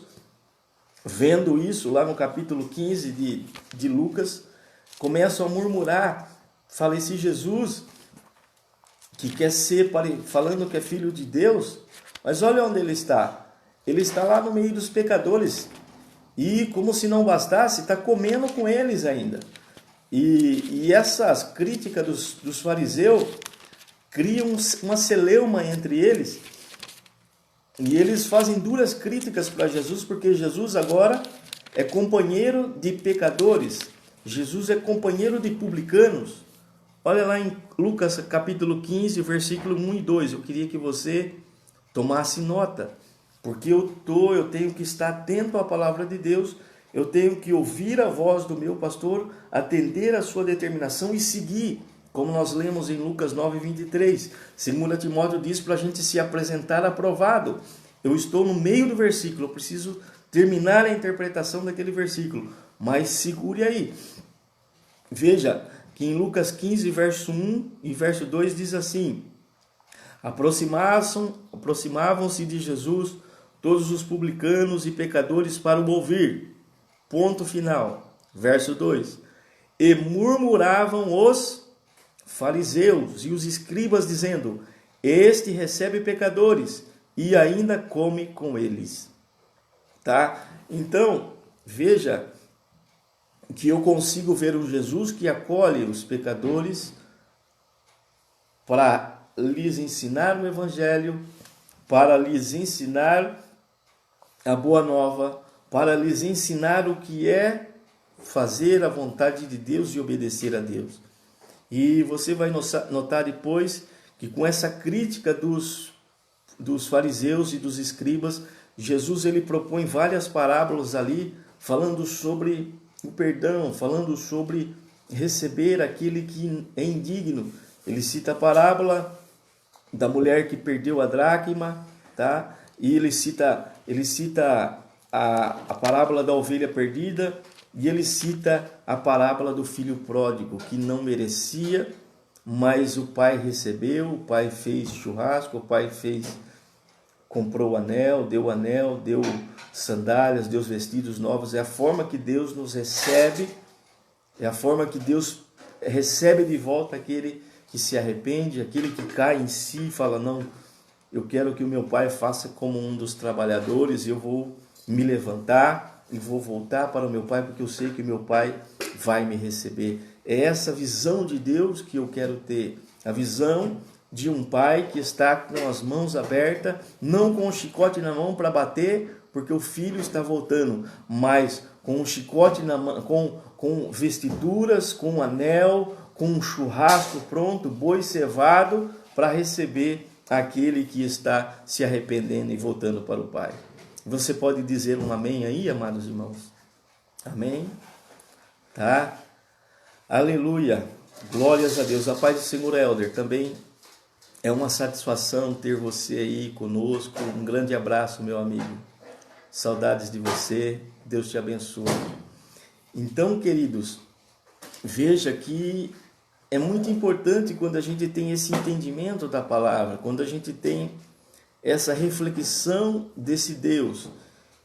vendo isso lá no capítulo 15 de Lucas, começam a murmurar. Falei, se Jesus, que quer ser, falando que é filho de Deus, mas olha onde ele está. Ele está lá no meio dos pecadores. E como se não bastasse, está comendo com eles ainda. E essas críticas dos fariseus criam uma celeuma entre eles, e eles fazem duras críticas para Jesus, porque Jesus agora é companheiro de pecadores, Jesus é companheiro de publicanos. Olha lá em Lucas capítulo 15, versículo 1 e 2, eu queria que você tomasse nota, porque eu tenho que estar atento à palavra de Deus, eu tenho que ouvir a voz do meu pastor, atender a sua determinação e seguir, como nós lemos em Lucas 9, 23. 2 Timóteo diz para a gente se apresentar aprovado. Eu estou no meio do versículo, eu preciso terminar a interpretação daquele versículo, mas segure aí. Veja que em Lucas 15, verso 1 e verso 2 diz assim: aproximavam-se de Jesus todos os publicanos e pecadores para o ouvir. Ponto final. Verso 2. E murmuravam os fariseus e os escribas, dizendo: este recebe pecadores e ainda come com eles. Tá? Então, veja que eu consigo ver um Jesus que acolhe os pecadores para lhes ensinar o evangelho, para lhes ensinar a boa nova, para lhes ensinar o que é fazer a vontade de Deus e obedecer a Deus. E você vai notar depois que com essa crítica dos fariseus e dos escribas, Jesus ele propõe várias parábolas ali, falando sobre o perdão, falando sobre receber aquele que é indigno. Ele cita a parábola da mulher que perdeu a dracma, tá? E ele cita a parábola da ovelha perdida, e ele cita a parábola do filho pródigo, que não merecia, mas o pai recebeu, o pai fez churrasco, o pai comprou o anel, deu sandálias, deu vestidos novos. É a forma que Deus nos recebe, é a forma que Deus recebe de volta aquele que se arrepende, aquele que cai em si e fala: não, eu quero que o meu pai faça como um dos trabalhadores, eu vou me levantar e vou voltar para o meu pai, porque eu sei que o meu pai vai me receber. É essa visão de Deus que eu quero ter, a visão de um pai que está com as mãos abertas, não com um chicote na mão para bater, porque o filho está voltando, mas com um chicote na mão, com vestiduras, com um anel, com um churrasco pronto, boi cevado, para receber aquele que está se arrependendo e voltando para o Pai. Você pode dizer um amém aí, amados irmãos? Amém? Tá? Aleluia! Glórias a Deus. A paz do Senhor, Helder. Também é uma satisfação ter você aí conosco. Um grande abraço, meu amigo. Saudades de você. Deus te abençoe. Então, queridos, veja que é muito importante quando a gente tem esse entendimento da palavra, quando a gente tem essa reflexão desse Deus,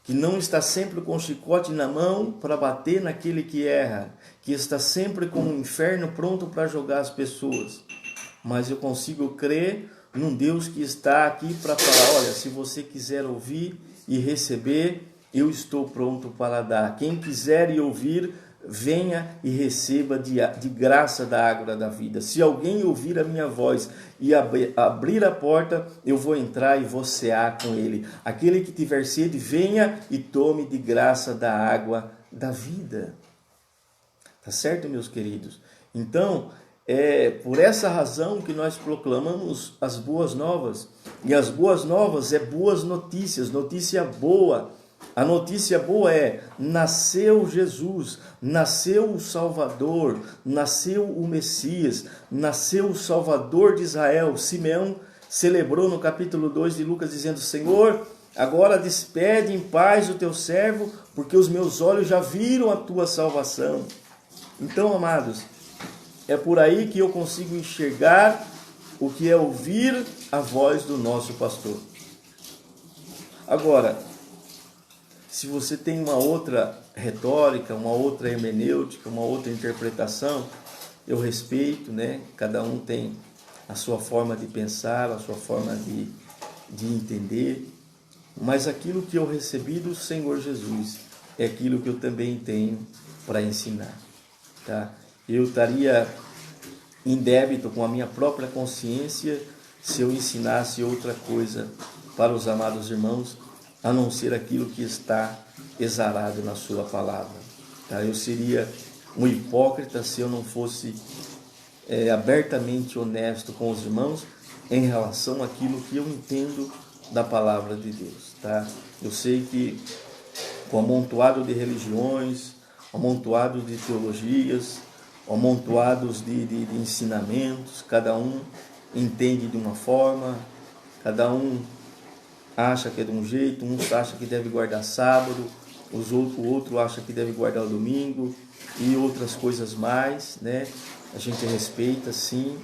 que não está sempre com o chicote na mão para bater naquele que erra, que está sempre com o inferno pronto para jogar as pessoas. Mas eu consigo crer num Deus que está aqui para falar, olha, se você quiser ouvir e receber, eu estou pronto para dar. Quem quiser e ouvir, venha e receba de graça da água da vida. Se alguém ouvir a minha voz e abrir a porta, eu vou entrar e vou cear com ele. Aquele que tiver sede, venha e tome de graça da água da vida. Tá certo, meus queridos? Então, é por essa razão que nós proclamamos as boas novas. E as boas novas é boas notícias, notícia boa. A notícia boa é, nasceu Jesus, nasceu o Salvador, nasceu o Messias, nasceu o Salvador de Israel. Simeão celebrou no capítulo 2 de Lucas dizendo, Senhor, agora despede em paz o teu servo, porque os meus olhos já viram a tua salvação. Então, amados, é por aí que eu consigo enxergar o que é ouvir a voz do nosso pastor. Agora, se você tem uma outra retórica, uma outra hermenêutica, uma outra interpretação, eu respeito, né? Cada um tem a sua forma de pensar, a sua forma de entender, mas aquilo que eu recebi do Senhor Jesus é aquilo que eu também tenho para ensinar, tá? Eu estaria em débito com a minha própria consciência se eu ensinasse outra coisa para os amados irmãos, a não ser aquilo que está exarado na sua palavra. Tá? Eu seria um hipócrita se eu não fosse abertamente honesto com os irmãos em relação àquilo que eu entendo da palavra de Deus. Tá? Eu sei que com amontoado de religiões, amontoado de teologias, amontoados de ensinamentos, cada um entende de uma forma, cada um acha que é de um jeito, um acha que deve guardar sábado, o outro acha que deve guardar o domingo e outras coisas mais, né? A gente respeita sim,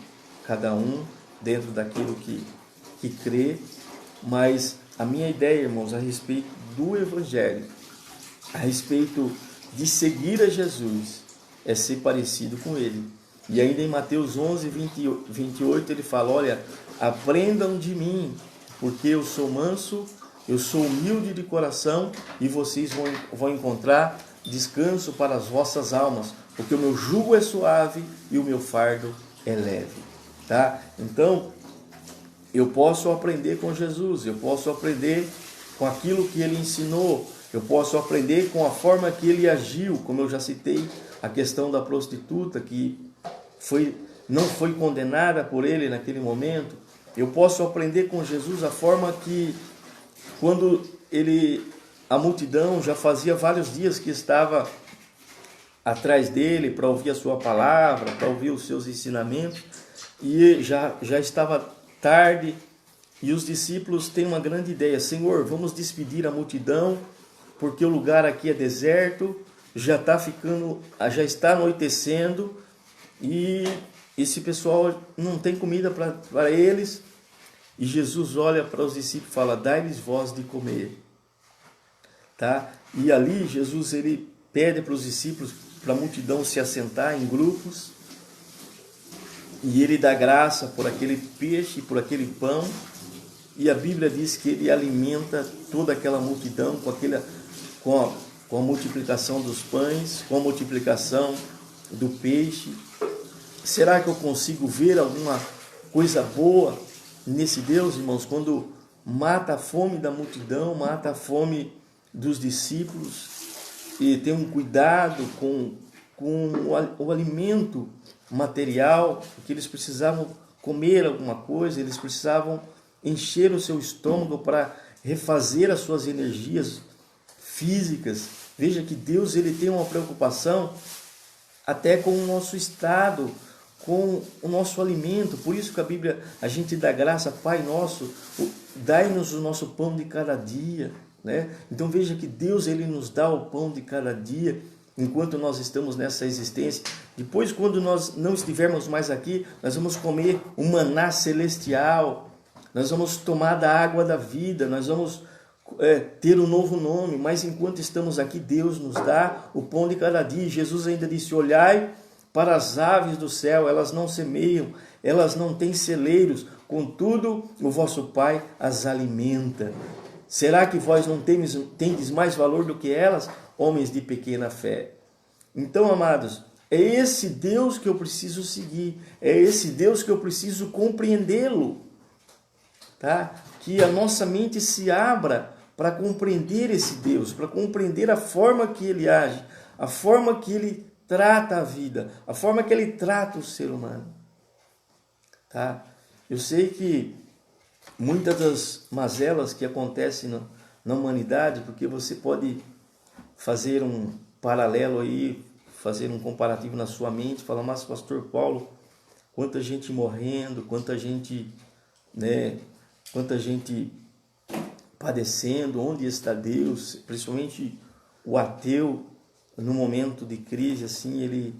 cada um dentro daquilo que crê, mas a minha ideia, irmãos, a respeito do Evangelho, a respeito de seguir a Jesus, é ser parecido com Ele. E ainda em Mateus 11, 28, ele fala, olha, aprendam de mim, porque eu sou manso, eu sou humilde de coração e vocês vão encontrar descanso para as vossas almas, porque o meu jugo é suave e o meu fardo é leve. Tá? Então, eu posso aprender com Jesus, eu posso aprender com aquilo que ele ensinou, eu posso aprender com a forma que ele agiu, como eu já citei, a questão da prostituta que não foi condenada por ele naquele momento. Eu posso aprender com Jesus a forma que, quando a multidão já fazia vários dias que estava atrás dele para ouvir a sua palavra, para ouvir os seus ensinamentos, e já estava tarde, e os discípulos têm uma grande ideia, Senhor, vamos despedir a multidão, porque o lugar aqui é deserto, já está anoitecendo, e esse pessoal não tem comida para eles. E Jesus olha para os discípulos e fala, dai-lhes vós de comer. Tá? E ali Jesus ele pede para os discípulos, para a multidão se assentar em grupos, e ele dá graça por aquele peixe, por aquele pão, e a Bíblia diz que ele alimenta toda aquela multidão com a multiplicação dos pães, com a multiplicação do peixe. Será que eu consigo ver alguma coisa boa nesse Deus, irmãos, quando mata a fome da multidão, mata a fome dos discípulos e tem um cuidado com o alimento material, porque eles precisavam comer alguma coisa, eles precisavam encher o seu estômago para refazer as suas energias físicas. Veja que Deus ele tem uma preocupação até com o nosso estado, com o nosso alimento. Por isso que a Bíblia, a gente dá graça, Pai nosso, dai-nos o nosso pão de cada dia. né? Então veja que Deus, ele nos dá o pão de cada dia, enquanto nós estamos nessa existência. Depois, quando nós não estivermos mais aqui, nós vamos comer o maná celestial, nós vamos tomar da água da vida, nós vamos ter um novo nome, mas enquanto estamos aqui, Deus nos dá o pão de cada dia. Jesus ainda disse: olhai para as aves do céu, elas não semeiam, elas não têm celeiros, contudo o vosso Pai as alimenta. Será que vós não tendes mais valor do que elas, homens de pequena fé? Então, amados, é esse Deus que eu preciso seguir, é esse Deus que eu preciso compreendê-lo, tá? Que a nossa mente se abra para compreender esse Deus, para compreender a forma que ele age, a forma que ele trata a vida, a forma que ele trata o ser humano, tá? Eu sei que muitas das mazelas que acontecem na humanidade, porque você pode fazer um paralelo aí, fazer um comparativo na sua mente, falar: mas pastor Paulo, quanta gente morrendo, quanta gente padecendo, onde está Deus? Principalmente o ateu, no momento de crise, assim, ele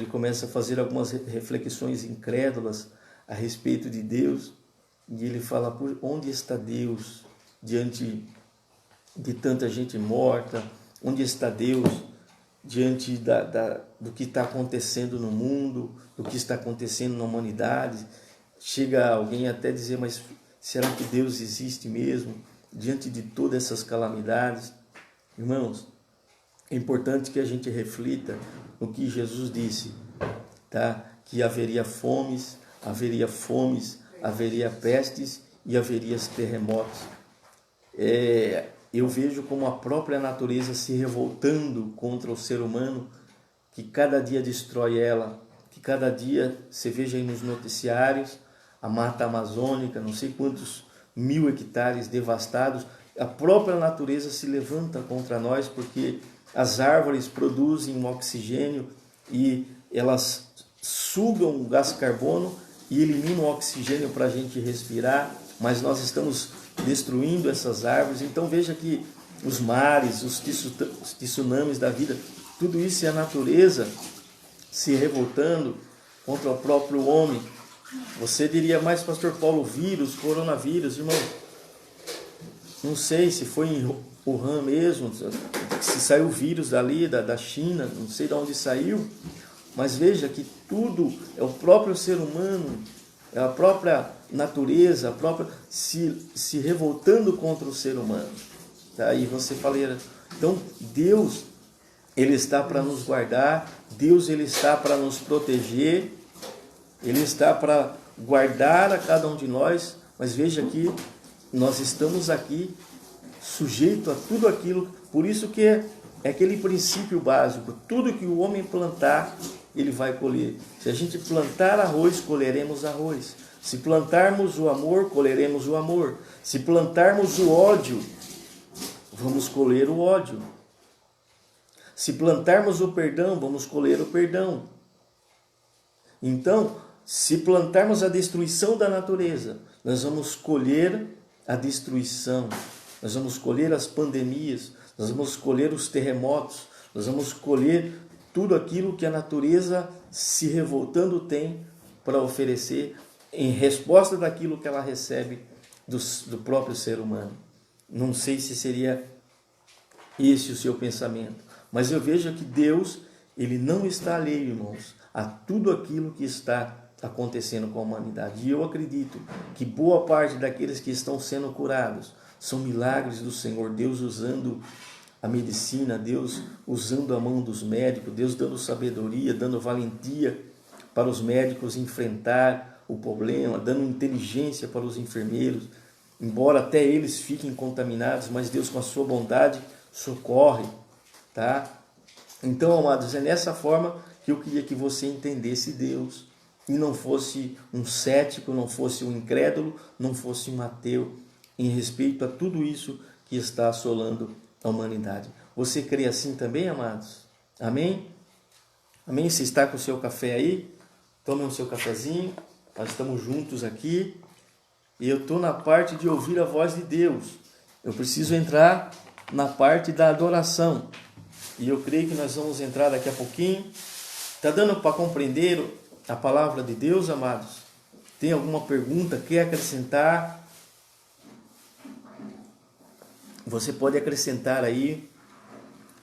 começa a fazer algumas reflexões incrédulas a respeito de Deus, e ele fala: por onde está Deus diante de tanta gente morta? Onde está Deus diante do que está acontecendo no mundo, do que está acontecendo na humanidade? Chega alguém até dizer: mas será que Deus existe mesmo diante de todas essas calamidades? Irmãos, é importante que a gente reflita no que Jesus disse, tá? Que haveria fomes, haveria pestes e haveria terremotos. Eu vejo como a própria natureza se revoltando contra o ser humano, que cada dia destrói ela, que cada dia você veja aí nos noticiários a mata amazônica, não sei quantos 1000 hectares devastados. A própria natureza se levanta contra nós, porque as árvores produzem um oxigênio e elas sugam o gás carbono e eliminam o oxigênio para a gente respirar, mas nós estamos destruindo essas árvores. Então veja que os mares, os tsunamis da vida, tudo isso é a natureza se revoltando contra o próprio homem. Você diria: mas pastor Paulo, vírus, coronavírus, irmão, não sei se foi em Wuhan mesmo, se saiu o vírus dali, da China, não sei de onde saiu, mas veja que tudo é o próprio ser humano, é a própria natureza, a própria se revoltando contra o ser humano. Tá? E você fala: então Deus, ele está para nos guardar, Deus, ele está para nos proteger, ele está para guardar a cada um de nós, mas veja que nós estamos aqui sujeito a tudo aquilo. Por isso que é aquele princípio básico: tudo que o homem plantar, ele vai colher. Se a gente plantar arroz, colheremos arroz. Se plantarmos o amor, colheremos o amor. Se plantarmos o ódio, vamos colher o ódio. Se plantarmos o perdão, vamos colher o perdão. Então, se plantarmos a destruição da natureza, nós vamos colher a destruição. Nós vamos colher as pandemias, nós vamos colher os terremotos, nós vamos colher tudo aquilo que a natureza se revoltando tem para oferecer em resposta daquilo que ela recebe do próprio ser humano. Não sei se seria esse o seu pensamento, mas eu vejo que Deus, ele não está alheio, irmãos, a tudo aquilo que está acontecendo com a humanidade. E eu acredito que boa parte daqueles que estão sendo curados são milagres do Senhor, Deus usando a medicina, Deus usando a mão dos médicos, Deus dando sabedoria, dando valentia para os médicos enfrentar o problema, dando inteligência para os enfermeiros, embora até eles fiquem contaminados, mas Deus, com a sua bondade, socorre, tá? Então, amados, é nessa forma que eu queria que você entendesse Deus e não fosse um cético, não fosse um incrédulo, não fosse um ateu em respeito a tudo isso que está assolando a humanidade. Você crê assim também, amados? Amém? Amém? Você está com o seu café aí? Tome o seu cafezinho. Nós estamos juntos aqui. E eu estou na parte de ouvir a voz de Deus. eu preciso entrar na parte da adoração. E eu creio que nós vamos entrar daqui a pouquinho. Está dando para compreender a palavra de Deus, amados? Tem alguma pergunta? Quer acrescentar? Você pode acrescentar aí,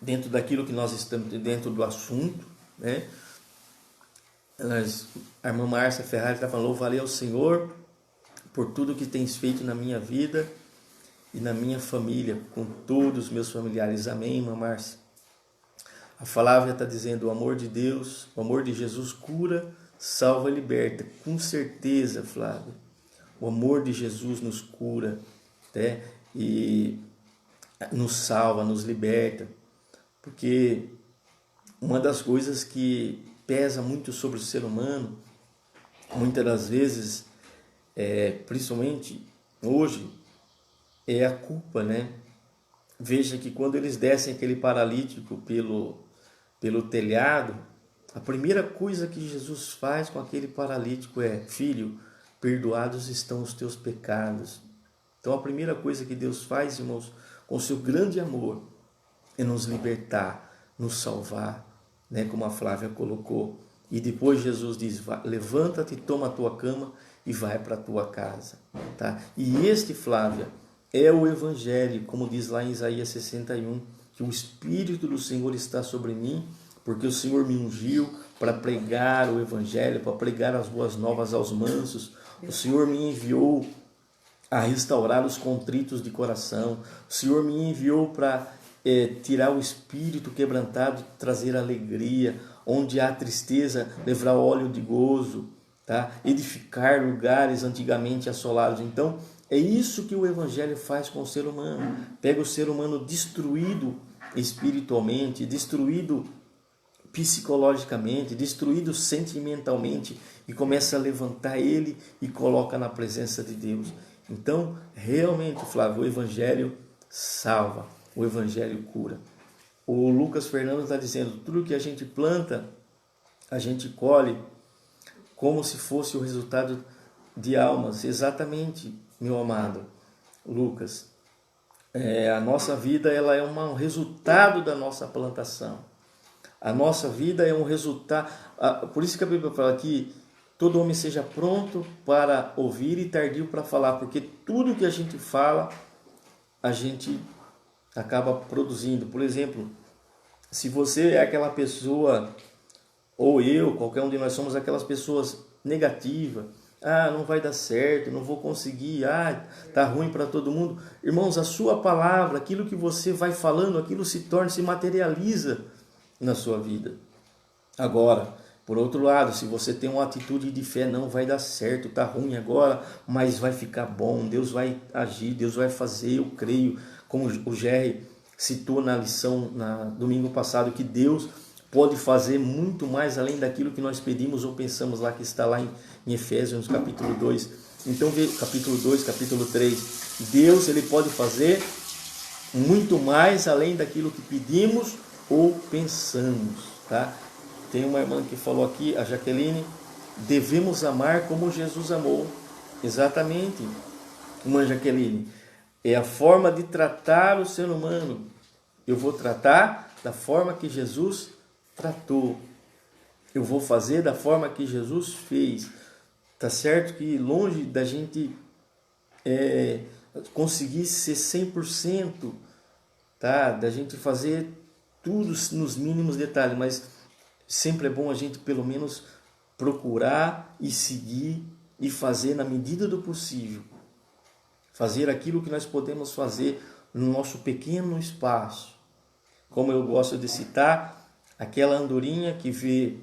dentro daquilo que nós estamos, dentro do assunto, né? A irmã Márcia Ferrari está falando: louvo ao Senhor por tudo que tens feito na minha vida e na minha família, com todos os meus familiares. Amém, irmã Márcia? A Flávia está dizendo: o amor de Deus, o amor de Jesus cura, salva e liberta. Com certeza, Flávia, o amor de Jesus nos cura, né? E nos salva, nos liberta. Porque uma das coisas que pesa muito sobre o ser humano, muitas das vezes, principalmente hoje, é a culpa, né? Veja que quando eles descem aquele paralítico pelo telhado, a primeira coisa que Jesus faz com aquele paralítico é: filho, perdoados estão os teus pecados. Então a primeira coisa que Deus faz, irmãos, com seu grande amor, é nos libertar, nos salvar, né? Como a Flávia colocou. E depois Jesus diz: levanta-te, toma a tua cama e vai para a tua casa, tá? E este, Flávia, é o Evangelho, como diz lá em Isaías 61, que o Espírito do Senhor está sobre mim, porque o Senhor me ungiu para pregar o Evangelho, para pregar as boas novas aos mansos. O Senhor me enviou a restaurar os contritos de coração. O Senhor me enviou para tirar o espírito quebrantado, trazer alegria. Onde há tristeza, levar óleo de gozo, tá? Edificar lugares antigamente assolados. Então, é isso que o Evangelho faz com o ser humano. Pega o ser humano destruído espiritualmente, destruído psicologicamente, destruído sentimentalmente, e começa a levantar ele e coloca na presença de Deus. Então, realmente, Flávio, o Evangelho salva, o Evangelho cura. O Lucas Fernando está dizendo: tudo que a gente planta, a gente colhe como se fosse o resultado de almas. Exatamente, meu amado Lucas. A nossa vida, ela é um resultado da nossa plantação. A nossa vida é um resultado. Por isso que a Bíblia fala que todo homem seja pronto para ouvir e tardio para falar, porque tudo que a gente fala, a gente acaba produzindo. Por exemplo, se você é aquela pessoa, ou eu, qualquer um de nós somos aquelas pessoas negativas: não vai dar certo, não vou conseguir, tá ruim para todo mundo. Irmãos, a sua palavra, aquilo que você vai falando, aquilo se materializa na sua vida. Agora, por outro lado, se você tem uma atitude de fé: não vai dar certo, tá ruim agora, mas vai ficar bom, Deus vai agir, Deus vai fazer, eu creio, como o Jerry citou na lição domingo passado, que Deus pode fazer muito mais além daquilo que nós pedimos ou pensamos, lá que está lá em Efésios capítulo 2. Então, capítulo 2, capítulo 3, Deus, ele pode fazer muito mais além daquilo que pedimos ou pensamos, tá? Tem uma irmã que falou aqui, a Jaqueline: devemos amar como Jesus amou. Exatamente, irmã Jaqueline, é a forma de tratar o ser humano. Eu vou tratar da forma que Jesus tratou. Eu vou fazer da forma que Jesus fez. Tá certo que longe da gente conseguir ser 100%, tá? Da gente fazer tudo nos mínimos detalhes, mas sempre é bom a gente pelo menos procurar e seguir e fazer na medida do possível. Fazer aquilo que nós podemos fazer no nosso pequeno espaço. Como eu gosto de citar, aquela andorinha que vê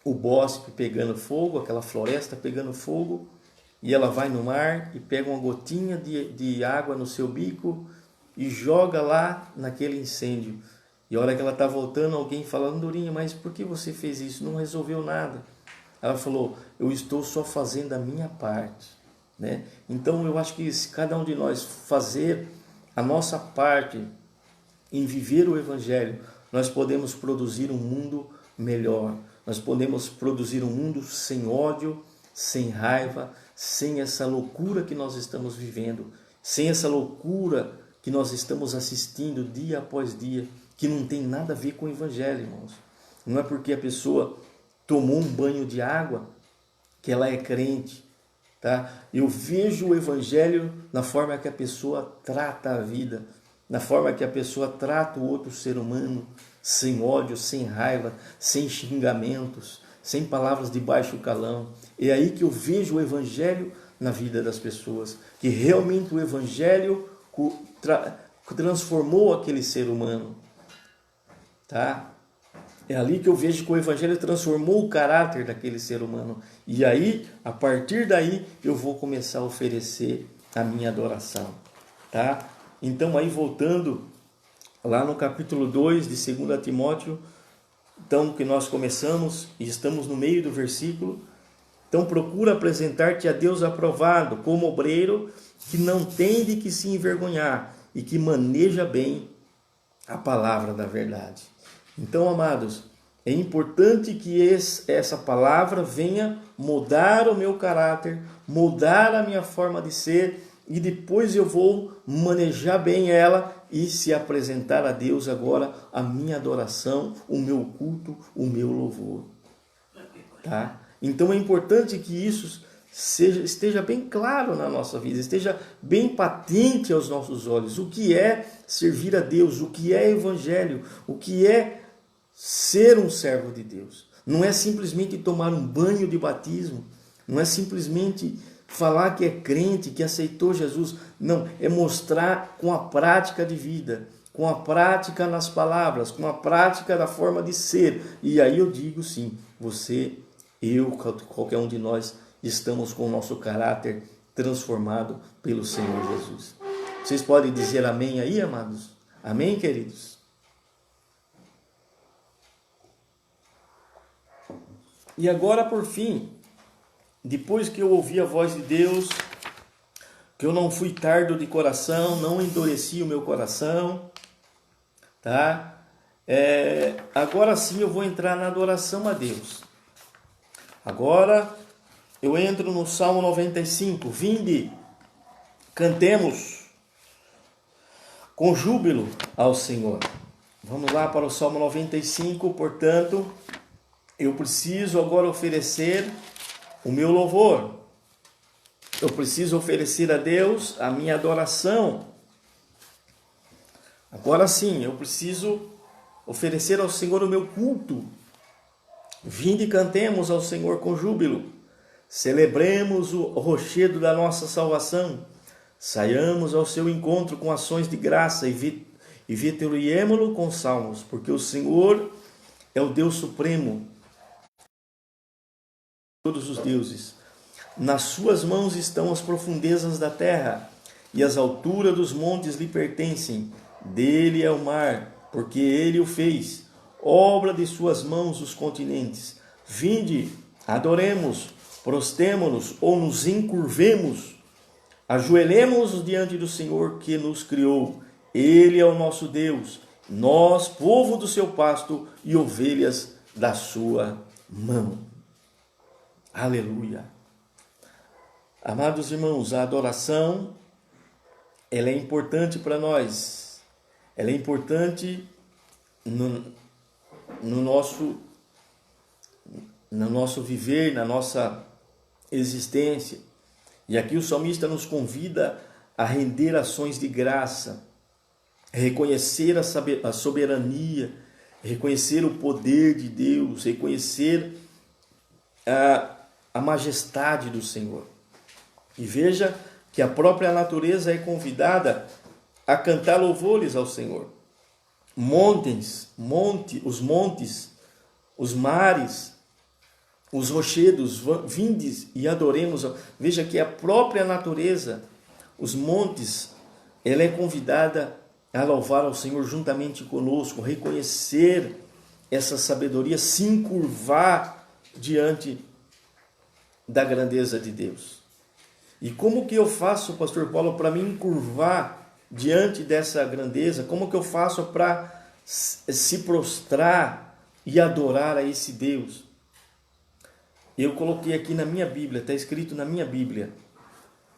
o bosque pegando fogo, aquela floresta pegando fogo, e ela vai no mar e pega uma gotinha de água no seu bico e joga lá naquele incêndio. E a hora que ela está voltando, alguém fala: andorinha, mas por que você fez isso? Não resolveu nada. Ela falou: eu estou só fazendo a minha parte, né? Então eu acho que se cada um de nós fazer a nossa parte em viver o Evangelho, nós podemos produzir um mundo melhor. Nós podemos produzir um mundo sem ódio, sem raiva, sem essa loucura que nós estamos vivendo, sem essa loucura que nós estamos assistindo dia após dia, que não tem nada a ver com o Evangelho, irmãos. Não é porque a pessoa tomou um banho de água que ela é crente, tá? Eu vejo o Evangelho na forma que a pessoa trata a vida, na forma que a pessoa trata o outro ser humano, sem ódio, sem raiva, sem xingamentos, sem palavras de baixo calão. É aí que eu vejo o Evangelho na vida das pessoas, que realmente o Evangelho transformou aquele ser humano, tá? É ali que eu vejo que o Evangelho transformou o caráter daquele ser humano. E aí, a partir daí, eu vou começar a oferecer a minha adoração, tá? Então, aí voltando lá no capítulo 2 de 2 Timóteo, então que nós começamos e estamos no meio do versículo. Então, procura apresentar-te a Deus aprovado, como obreiro que não tem de que se envergonhar e que maneja bem a palavra da verdade. Então, amados, é importante que essa palavra venha mudar o meu caráter, mudar a minha forma de ser, e depois eu vou manejar bem ela e se apresentar a Deus agora a minha adoração, o meu culto, o meu louvor. Tá? Então é importante que isso esteja bem claro na nossa vida, esteja bem patente aos nossos olhos. O que é servir a Deus, o que é evangelho, o que é ser um servo de Deus. Não é simplesmente tomar um banho de batismo, não é simplesmente falar que é crente, que aceitou Jesus. Não, é mostrar com a prática de vida, com a prática nas palavras, com a prática da forma de ser. E aí eu digo sim, você, eu, qualquer um de nós, estamos com o nosso caráter transformado pelo Senhor Jesus. Vocês podem dizer amém aí, amados? Amém, queridos? E agora, por fim, depois que eu ouvi a voz de Deus, que eu não fui tardo de coração, não endureci o meu coração, tá? Agora sim eu vou entrar na adoração a Deus. Agora eu entro no Salmo 95. Vinde, cantemos com júbilo ao Senhor. Vamos lá para o Salmo 95, portanto, eu preciso agora oferecer o meu louvor. Eu preciso oferecer a Deus a minha adoração. Agora sim, eu preciso oferecer ao Senhor o meu culto. Vinde e cantemos ao Senhor com júbilo. Celebremos o rochedo da nossa salvação. Saiamos ao seu encontro com ações de graça e vitoriemo-lo com salmos, porque o Senhor é o Deus supremo, todos os deuses. Nas suas mãos estão as profundezas da terra, e as alturas dos montes lhe pertencem. Dele é o mar, porque ele o fez. Obra de suas mãos os continentes. Vinde, adoremos, prostemo-nos ou nos encurvemos. Ajoelemos-nos diante do Senhor que nos criou. Ele é o nosso Deus, nós, povo do seu pasto e ovelhas da sua mão. Aleluia. Amados irmãos, a adoração, ela é importante para nós. Ela é importante no nosso viver, na nossa existência. E aqui o salmista nos convida a render ações de graça, reconhecer a soberania, reconhecer o poder de Deus, reconhecer a majestade do Senhor. E veja que a própria natureza é convidada a cantar louvores ao Senhor. Os montes, os mares, os rochedos, vindes e adoremos. Veja que a própria natureza, os montes, ela é convidada a louvar ao Senhor juntamente conosco, reconhecer essa sabedoria, se encurvar diante da grandeza de Deus. E como que eu faço, pastor Paulo, para me encurvar diante dessa grandeza? Como que eu faço para se prostrar e adorar a esse Deus? Eu coloquei aqui na minha Bíblia, está escrito na minha Bíblia,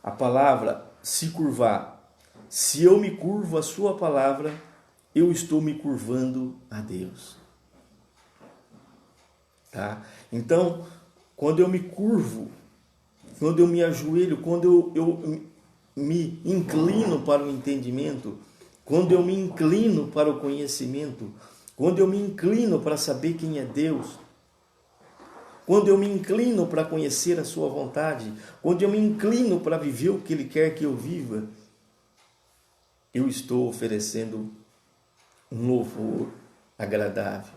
a palavra se curvar. se eu me curvo à sua palavra, eu estou me curvando a Deus. Tá? Então, quando eu me curvo, quando eu me ajoelho, quando eu me inclino para o entendimento, quando eu me inclino para o conhecimento, quando eu me inclino para saber quem é Deus, quando eu me inclino para conhecer a sua vontade, quando eu me inclino para viver o que Ele quer que eu viva, eu estou oferecendo um louvor agradável.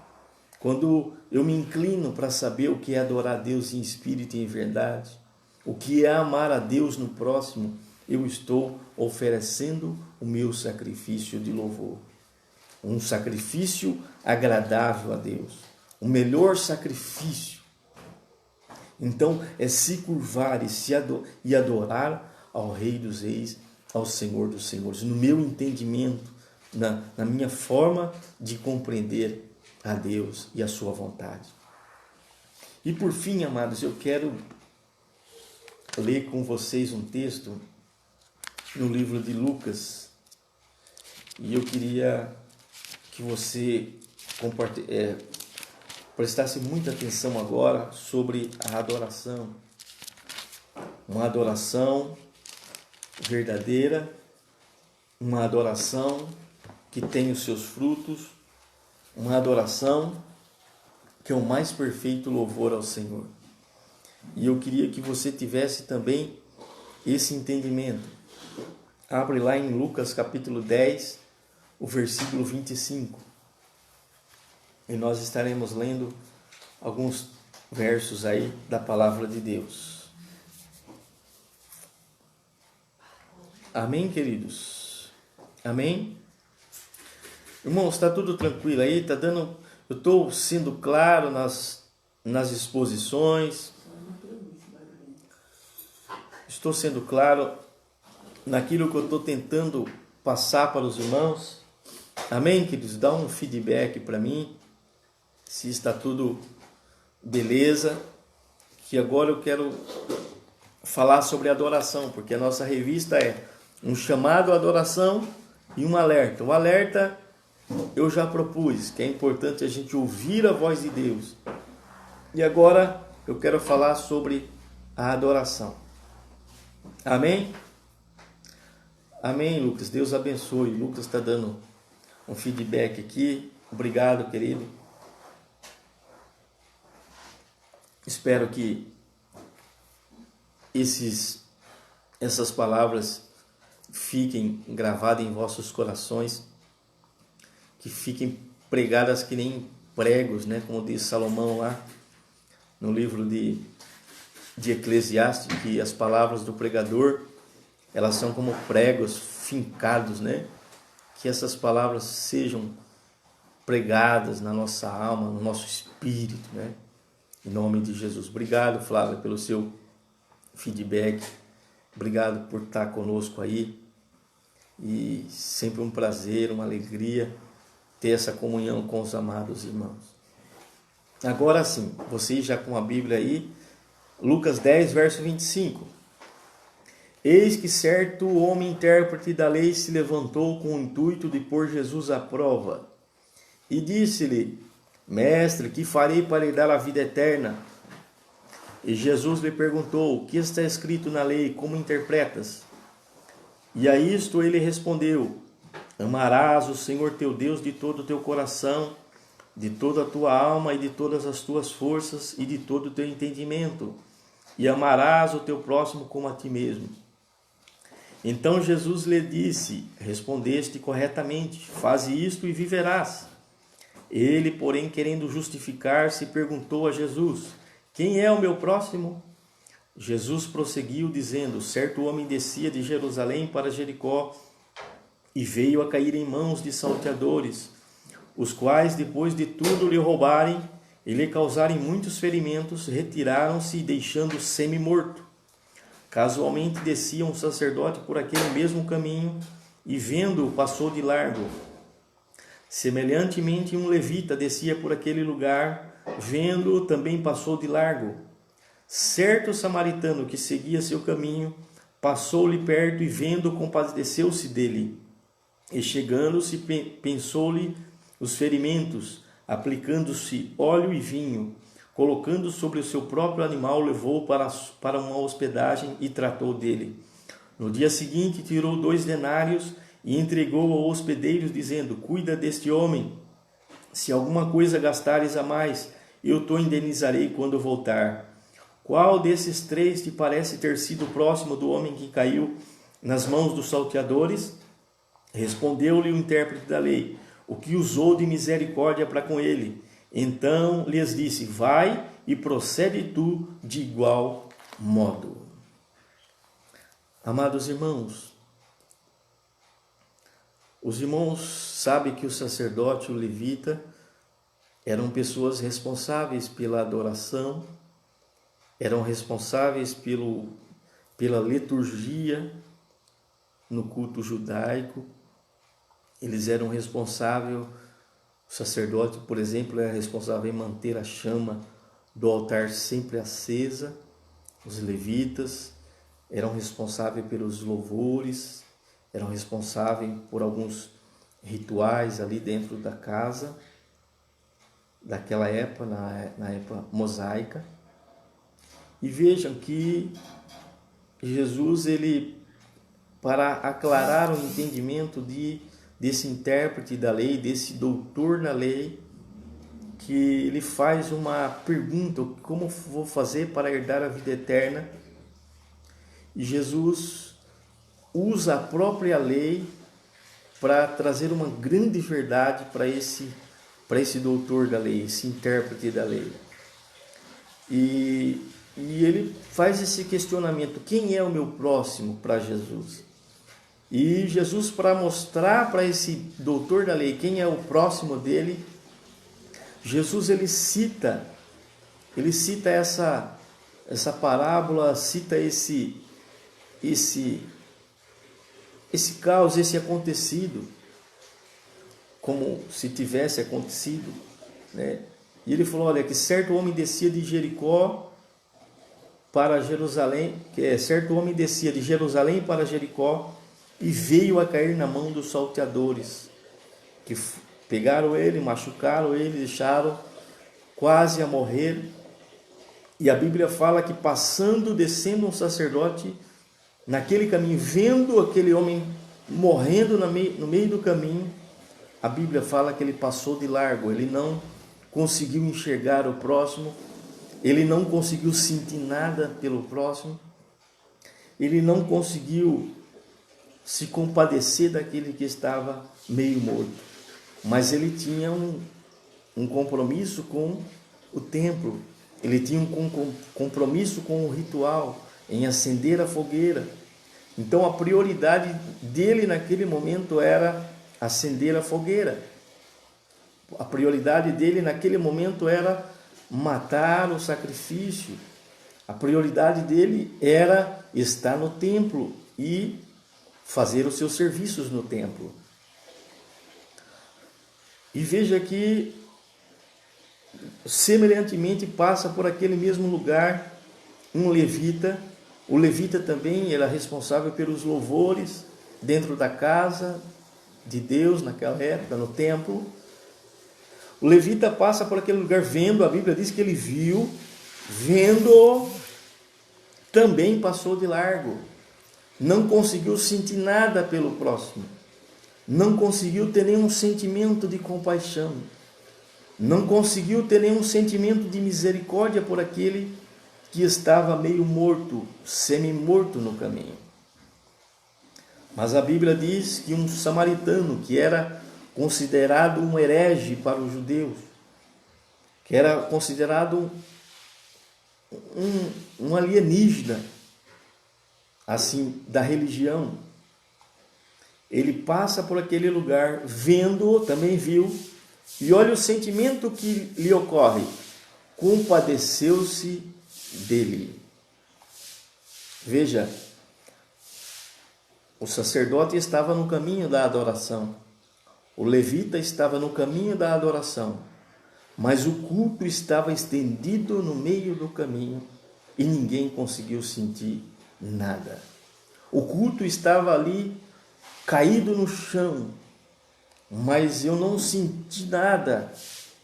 Quando eu me inclino para saber o que é adorar a Deus em espírito e em verdade, o que é amar a Deus no próximo, eu estou oferecendo o meu sacrifício de louvor. Um sacrifício agradável a Deus. O melhor sacrifício. Então, é se curvar e adorar ao Rei dos Reis, ao Senhor dos Senhores. No meu entendimento, na minha forma de compreender a Deus e a sua vontade. E por fim, amados, eu quero ler com vocês um texto no livro de Lucas, e eu queria que você prestasse muita atenção agora sobre a adoração. Uma adoração verdadeira, uma adoração que tem os seus frutos, uma adoração que é o mais perfeito louvor ao Senhor. E eu queria que você tivesse também esse entendimento. Abre lá em Lucas capítulo 10, o versículo 25. E nós estaremos lendo alguns versos aí da palavra de Deus. Amém, queridos? Amém? Irmãos, está tudo tranquilo aí? Eu estou sendo claro nas exposições. Estou sendo claro naquilo que eu estou tentando passar para os irmãos. Amém, queridos? Dá um feedback para mim, se está tudo beleza. Que agora eu quero falar sobre adoração, porque a nossa revista é um chamado à adoração e um alerta. O alerta eu já propus, que é importante a gente ouvir a voz de Deus. E agora eu quero falar sobre a adoração. Amém? Amém, Lucas. Deus abençoe. Lucas está dando um feedback aqui. Obrigado, querido. Espero que essas palavras fiquem gravadas em vossos corações, que fiquem pregadas que nem pregos, né? Como diz Salomão lá no livro de Eclesiastes, que as palavras do pregador, elas são como pregos fincados, né? Que essas palavras sejam pregadas na nossa alma, no nosso espírito, né? Em nome de Jesus. Obrigado, Flávia, pelo seu feedback. Obrigado por estar conosco aí. E sempre um prazer, uma alegria ter essa comunhão com os amados irmãos. Agora sim, vocês já com a Bíblia aí, Lucas 10, verso 25. Eis que certo homem intérprete da lei se levantou com o intuito de pôr Jesus à prova. E disse-lhe: Mestre, que farei para lhe dar a vida eterna? E Jesus lhe perguntou: O que está escrito na lei? Como interpretas? E a isto ele respondeu: Amarás o Senhor teu Deus de todo o teu coração, de toda a tua alma e de todas as tuas forças e de todo o teu entendimento, e amarás o teu próximo como a ti mesmo. Então Jesus lhe disse: Respondeste corretamente, faze isto e viverás. Ele, porém, querendo justificar-se, perguntou a Jesus: Quem é o meu próximo? Jesus prosseguiu dizendo: Certo homem descia de Jerusalém para Jericó e veio a cair em mãos de salteadores, os quais, depois de tudo lhe roubarem e lhe causarem muitos ferimentos, retiraram-se, deixando semi-morto. Casualmente descia um sacerdote por aquele mesmo caminho e, vendo-o, passou de largo. Semelhantemente, um levita descia por aquele lugar, vendo-o, também passou de largo. Certo samaritano que seguia seu caminho passou-lhe perto e vendo, compadeceu-se dele. E chegando-se, pensou-lhe os ferimentos, aplicando-se óleo e vinho, colocando sobre o seu próprio animal, levou para uma hospedagem e tratou dele. No dia seguinte, tirou 2 denários e entregou ao hospedeiro, dizendo: cuida deste homem. Se alguma coisa gastares a mais, eu te indenizarei quando voltar. Qual desses 3 te parece ter sido próximo do homem que caiu nas mãos dos salteadores? Respondeu-lhe o intérprete da lei: o que usou de misericórdia para com ele. Então lhes disse: vai e procede tu de igual modo. Amados irmãos, os irmãos sabem que o sacerdote e o levita eram pessoas responsáveis pela adoração, eram responsáveis pela liturgia no culto judaico. Eles eram responsáveis, o sacerdote, por exemplo, era responsável em manter a chama do altar sempre acesa. Os levitas eram responsáveis pelos louvores, eram responsáveis por alguns rituais ali dentro da casa, daquela época, na época mosaica. E vejam que Jesus, ele, para aclarar o entendimento desse intérprete da lei, desse doutor na lei, que ele faz uma pergunta: como vou fazer para herdar a vida eterna? E Jesus usa a própria lei para trazer uma grande verdade para esse doutor da lei, esse intérprete da lei. E ele faz esse questionamento: quem é o meu próximo, para Jesus? E Jesus, para mostrar para esse doutor da lei quem é o próximo dele, Jesus ele cita essa parábola, cita esse caos, esse acontecido, como se tivesse acontecido, né? E ele falou: olha, que certo homem descia de Jericó para Jerusalém, certo homem descia de Jerusalém para Jericó e veio a cair na mão dos salteadores, que pegaram ele, machucaram ele, deixaram quase a morrer. E a Bíblia fala que descendo um sacerdote naquele caminho, vendo aquele homem morrendo no meio do caminho, a Bíblia fala que ele passou de largo, ele não conseguiu enxergar o próximo, ele não conseguiu sentir nada pelo próximo, ele não conseguiu se compadecer daquele que estava meio morto. Mas ele tinha um compromisso com o templo, ele tinha um compromisso com o ritual, em acender a fogueira. Então a prioridade dele naquele momento era acender a fogueira. A prioridade dele naquele momento era matar o sacrifício. A prioridade dele era estar no templo e fazer os seus serviços no templo. E veja que semelhantemente passa por aquele mesmo lugar um levita. O levita também era responsável pelos louvores dentro da casa de Deus naquela época, no templo. O levita passa por aquele lugar vendo, a Bíblia diz que ele viu, vendo, também passou de largo. Não conseguiu sentir nada pelo próximo. Não conseguiu ter nenhum sentimento de compaixão. Não conseguiu ter nenhum sentimento de misericórdia por aquele que estava meio morto, semi-morto no caminho. Mas a Bíblia diz que um samaritano, que era considerado um herege para os judeus, que era considerado um alienígena, assim, da religião, ele passa por aquele lugar, vendo, também viu, e olha o sentimento que lhe ocorre: compadeceu-se dele. Veja, o sacerdote estava no caminho da adoração, o levita estava no caminho da adoração, mas o culto estava estendido no meio do caminho e ninguém conseguiu sentir nada. O culto estava ali caído no chão, mas eu não senti nada.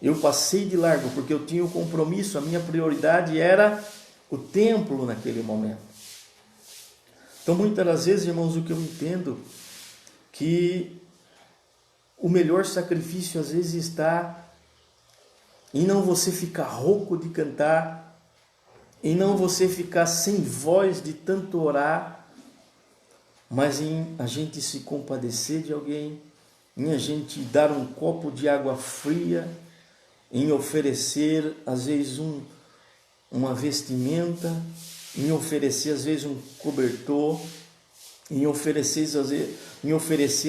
Eu passei de largo porque eu tinha o compromisso, a minha prioridade era o templo naquele momento. Então, muitas das vezes, irmãos, o que eu entendo que o melhor sacrifício às vezes está em não você ficar rouco de cantar, em não você ficar sem voz de tanto orar, mas em a gente se compadecer de alguém, em a gente dar um copo de água fria, em oferecer às vezes uma vestimenta, em oferecer às vezes um cobertor, em oferecer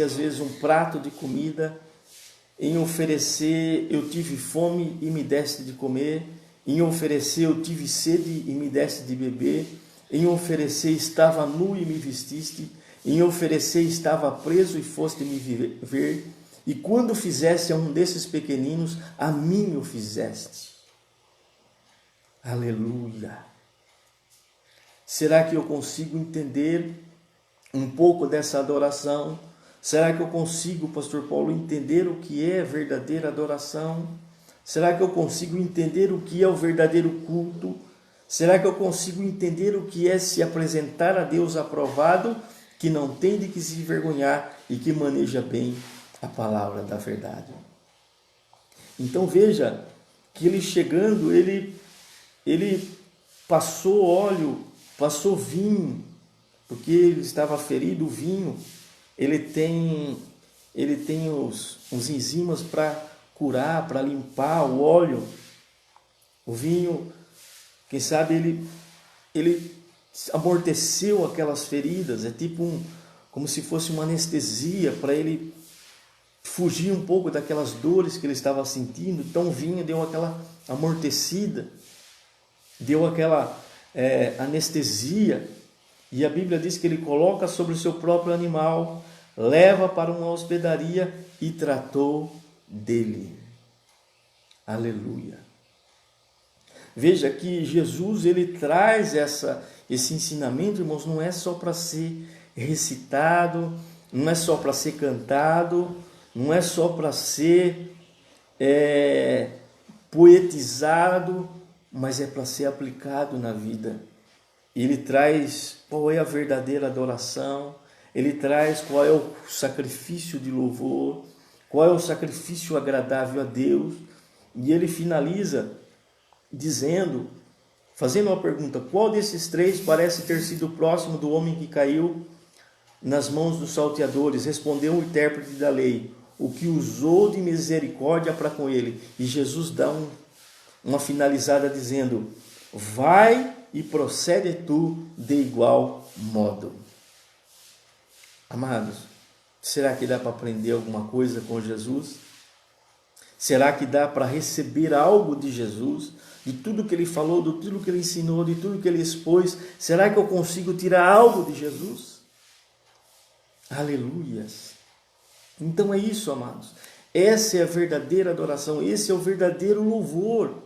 às vezes um prato de comida, em oferecer eu tive fome e me deste de comer, em oferecer eu tive sede e me deste de beber, em oferecer estava nu e me vestiste, em oferecer estava preso e foste me ver, e quando fizeste a um desses pequeninos, a mim o fizeste. Aleluia! Será que eu consigo entender um pouco dessa adoração? Será que eu consigo, pastor Paulo, entender o que é verdadeira adoração? Será que eu consigo entender o que é o verdadeiro culto? Será que eu consigo entender o que é se apresentar a Deus aprovado, que não tem de que se envergonhar e que maneja bem a palavra da verdade? Então veja que ele chegando, ele passou óleo, passou vinho, porque ele estava ferido. O vinho, ele tem os enzimas para curar, para limpar. O óleo, o vinho, quem sabe ele amorteceu aquelas feridas. É tipo como se fosse uma anestesia para ele fugir um pouco daquelas dores que ele estava sentindo. Então o vinho deu aquela amortecida, deu aquela anestesia. E a Bíblia diz que ele coloca sobre o seu próprio animal, leva para uma hospedaria e tratou dele. Aleluia! Veja que Jesus, ele traz esse ensinamento, irmãos, não é só para ser recitado, não é só para ser cantado, não é só para ser poetizado, mas é para ser aplicado na vida. Ele traz qual é a verdadeira adoração, ele traz qual é o sacrifício de louvor, qual é o sacrifício agradável a Deus, e ele finaliza dizendo, fazendo uma pergunta: qual desses três parece ter sido próximo do homem que caiu nas mãos dos salteadores? Respondeu o intérprete da lei: o que usou de misericórdia para com ele. E Jesus dá uma finalizada dizendo: vai e procede tu de igual modo. Amados, será que dá para aprender alguma coisa com Jesus? Será que dá para receber algo de Jesus? De tudo que ele falou, de tudo que ele ensinou, de tudo que ele expôs? Será que eu consigo tirar algo de Jesus? Aleluias! Então é isso, amados. Essa é a verdadeira adoração, esse é o verdadeiro louvor.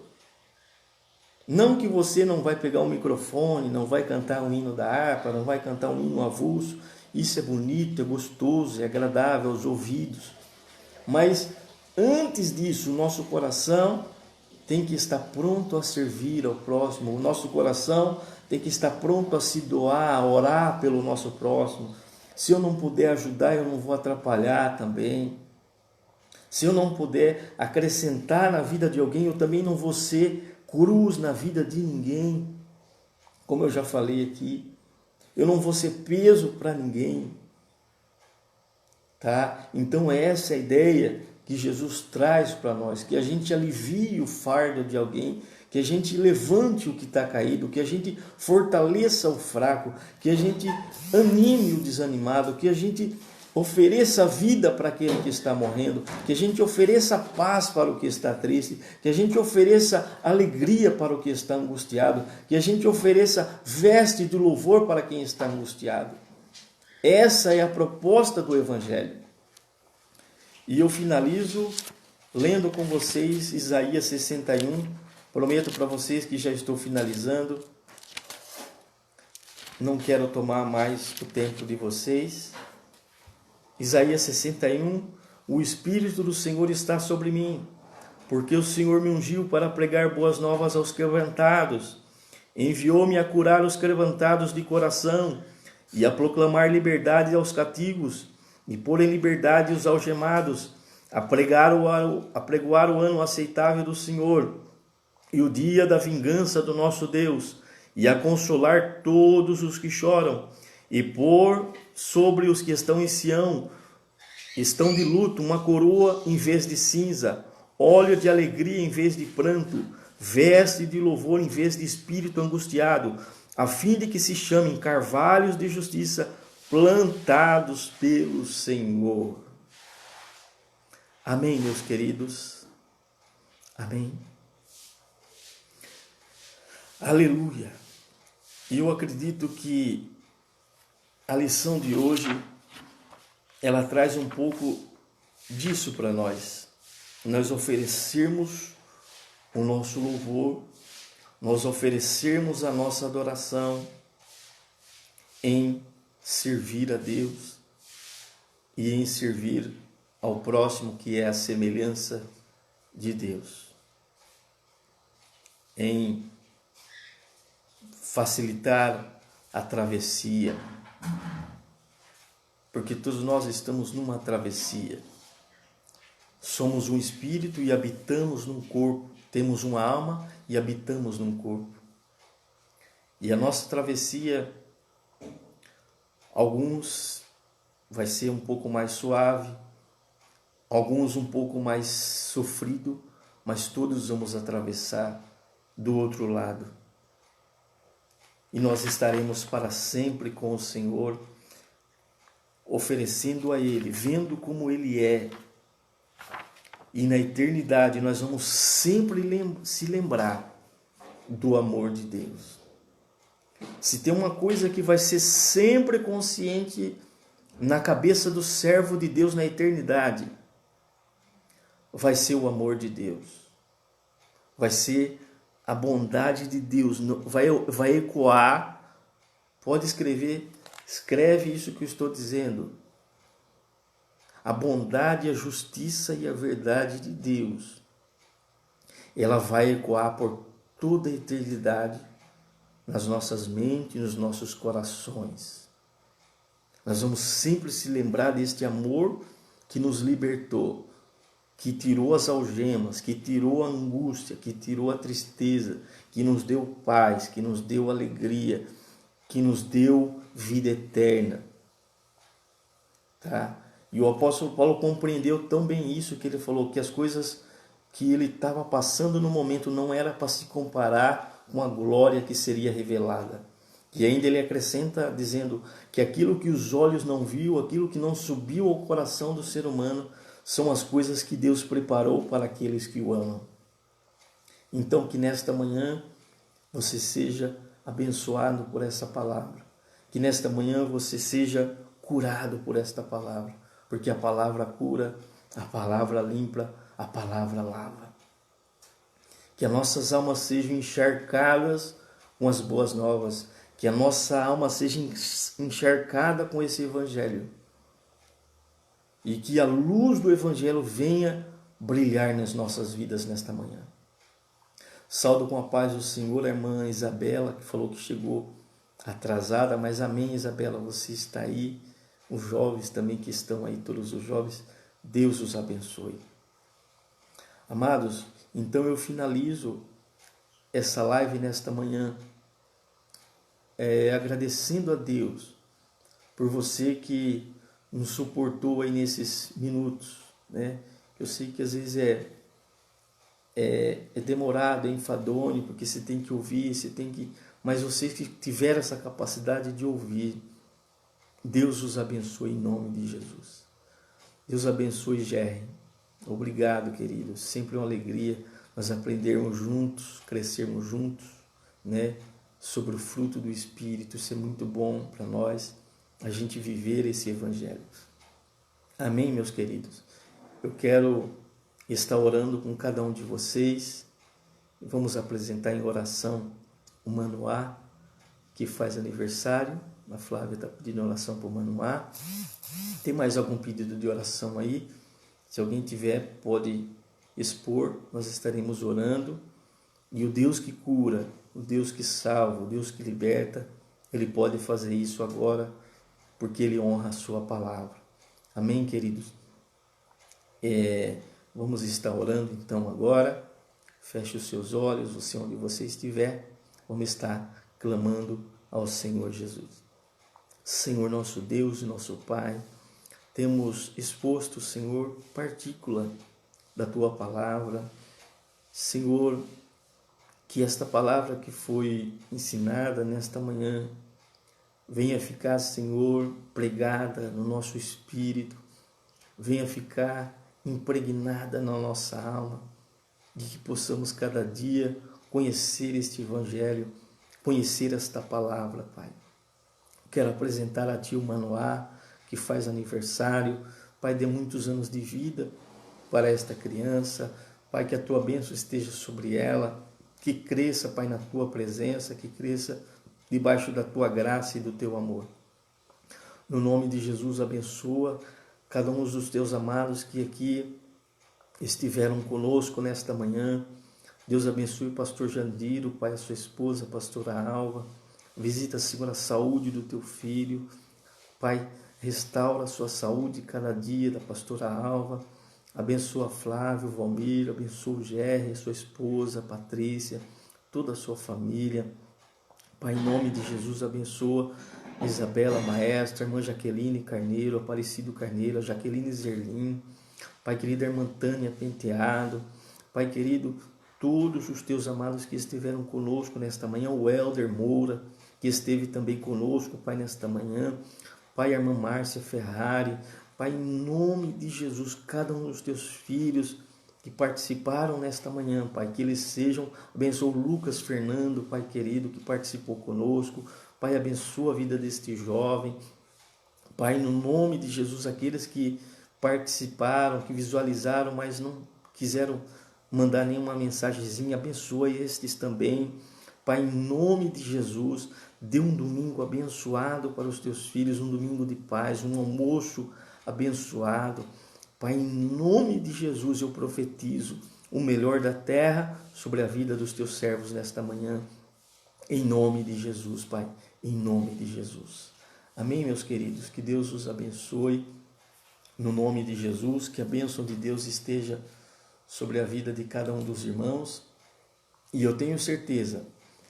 Não que você não vai pegar um microfone, não vai cantar um hino da harpa, não vai cantar um hino avulso. Isso é bonito, é gostoso, é agradável aos ouvidos. Mas antes disso, o nosso coração tem que estar pronto a servir ao próximo. O nosso coração tem que estar pronto a se doar, a orar pelo nosso próximo. Se eu não puder ajudar, eu não vou atrapalhar também. Se eu não puder acrescentar na vida de alguém, eu também não vou ser cruz na vida de ninguém. Como eu já falei aqui, eu não vou ser peso para ninguém. Tá? Então essa é a ideia que Jesus traz para nós, que a gente alivie o fardo de alguém, que a gente levante o que está caído, que a gente fortaleça o fraco, que a gente anime o desanimado, que a gente ofereça vida para aquele que está morrendo, que a gente ofereça paz para o que está triste, que a gente ofereça alegria para o que está angustiado, que a gente ofereça veste de louvor para quem está angustiado. Essa é a proposta do Evangelho. E eu finalizo lendo com vocês Isaías 61. Prometo para vocês que já estou finalizando. não quero tomar mais o tempo de vocês. Isaías 61, o Espírito do Senhor está sobre mim, porque o Senhor me ungiu para pregar boas novas aos quebrantados, enviou-me a curar os quebrantados de coração e a proclamar liberdade aos cativos e pôr em liberdade os algemados, a pregoar o ano aceitável do Senhor e o dia da vingança do nosso Deus, e a consolar todos os que choram, e pôr sobre os que estão em Sião, estão de luto, uma coroa em vez de cinza, óleo de alegria em vez de pranto, veste de louvor em vez de espírito angustiado, a fim de que se chamem carvalhos de justiça, plantados pelo Senhor. Amém, meus queridos? Amém? Aleluia! E eu acredito que a lição de hoje, ela traz um pouco disso para nós. Nós oferecermos o nosso louvor, nós oferecermos a nossa adoração em servir a Deus e em servir ao próximo, que é a semelhança de Deus. Em facilitar a travessia, porque todos nós estamos numa travessia. Somos um espírito e habitamos num corpo, temos uma alma e habitamos num corpo. E a nossa travessia, alguns vai ser um pouco mais suave, alguns um pouco mais sofrido, mas todos vamos atravessar do outro lado. E nós estaremos para sempre com o Senhor, oferecendo a Ele, vendo como Ele é. E na eternidade nós vamos sempre se lembrar do amor de Deus. Se tem uma coisa que vai ser sempre consciente na cabeça do servo de Deus na eternidade, vai ser o amor de Deus. Vai ser a bondade de Deus, vai ecoar. Pode escrever, escreve isso que eu estou dizendo. A bondade, a justiça e a verdade de Deus, ela vai ecoar por toda a eternidade nas nossas mentes, nos nossos corações. Nós vamos sempre se lembrar deste amor que nos libertou, que tirou as algemas, que tirou a angústia, que tirou a tristeza, que nos deu paz, que nos deu alegria, que nos deu vida eterna. Tá? E o apóstolo Paulo compreendeu tão bem isso, que ele falou que as coisas que ele estava passando no momento não era para se comparar com a glória que seria revelada. E ainda ele acrescenta dizendo que aquilo que os olhos não viu, aquilo que não subiu ao coração do ser humano, são as coisas que Deus preparou para aqueles que o amam. Então, que nesta manhã você seja abençoado por essa palavra. Que nesta manhã você seja curado por esta palavra. Porque a palavra cura, a palavra limpa, a palavra lava. Que as nossas almas sejam encharcadas com as boas novas. Que a nossa alma seja encharcada com esse evangelho. E que a luz do Evangelho venha brilhar nas nossas vidas nesta manhã. Saúdo com a paz do Senhor a irmã Isabela, que falou que chegou atrasada, mas amém, Isabela, você está aí. Os jovens também que estão aí, todos os jovens, Deus os abençoe. Amados, então eu finalizo essa live nesta manhã, agradecendo a Deus por você que nos suportou aí nesses minutos, né? Eu sei que às vezes é demorado, é enfadonho, porque você tem que ouvir, mas vocês que tiveram essa capacidade de ouvir, Deus os abençoe em nome de Jesus. Deus abençoe Gerry. Obrigado, querido. Sempre uma alegria nós aprendermos juntos, crescermos juntos, né? Sobre o fruto do Espírito. Isso é muito bom para nós, a gente viver esse Evangelho. Amém, meus queridos? Eu quero estar orando com cada um de vocês. Vamos apresentar em oração o Manoá, que faz aniversário. A Flávia está pedindo oração para o Manoá. Tem mais algum pedido de oração aí? Se alguém tiver, pode expor, nós estaremos orando. E o Deus que cura, o Deus que salva, o Deus que liberta, Ele pode fazer isso agora, porque Ele honra a sua palavra. Amém, queridos? Vamos estar orando então agora. Feche os seus olhos, você onde você estiver. Vamos estar clamando ao Senhor Jesus. Senhor nosso Deus e nosso Pai, temos exposto, Senhor, partícula da Tua palavra. Senhor, que esta palavra que foi ensinada nesta manhã venha ficar, Senhor, pregada no nosso espírito, venha ficar impregnada na nossa alma, de que possamos cada dia conhecer este Evangelho, conhecer esta palavra, Pai. Quero apresentar a Ti o Manoá, que faz aniversário. Pai, dê muitos anos de vida para esta criança. Pai, que a Tua bênção esteja sobre ela, que cresça, Pai, na Tua presença, que cresça debaixo da Tua graça e do Teu amor. No nome de Jesus, abençoa cada um dos Teus amados que aqui estiveram conosco nesta manhã. Deus abençoe o pastor Jandiro, Pai, a sua esposa, a pastora Alva. Visita, Senhor, a saúde do Teu filho. Pai, restaura a sua saúde cada dia da pastora Alva. Abençoa Flávio, Valmir, abençoa o Gerry, a sua esposa, a Patrícia, toda a sua família. Pai, em nome de Jesus, abençoa Isabela Maestra, a irmã Jaqueline Carneiro, Aparecido Carneiro, a Jaqueline Zerlim, Pai querido, a irmã Tânia Penteado, Pai querido, todos os Teus amados que estiveram conosco nesta manhã, o Helder Moura, que esteve também conosco, Pai, nesta manhã, Pai, a irmã Márcia Ferrari, Pai, em nome de Jesus, cada um dos Teus filhos que participaram nesta manhã, Pai, que eles sejam, abençoa o Lucas Fernando, Pai querido, que participou conosco, Pai, abençoa a vida deste jovem, Pai, no nome de Jesus, aqueles que participaram, que visualizaram, mas não quiseram mandar nenhuma mensagenzinha, abençoa estes também, Pai, em nome de Jesus, dê um domingo abençoado para os Teus filhos, um domingo de paz, um almoço abençoado. Pai, em nome de Jesus eu profetizo o melhor da terra sobre a vida dos Teus servos nesta manhã. Em nome de Jesus, Pai, em nome de Jesus. Amém, meus queridos? Que Deus os abençoe. No nome de Jesus, que a bênção de Deus esteja sobre a vida de cada um dos irmãos. E eu tenho certeza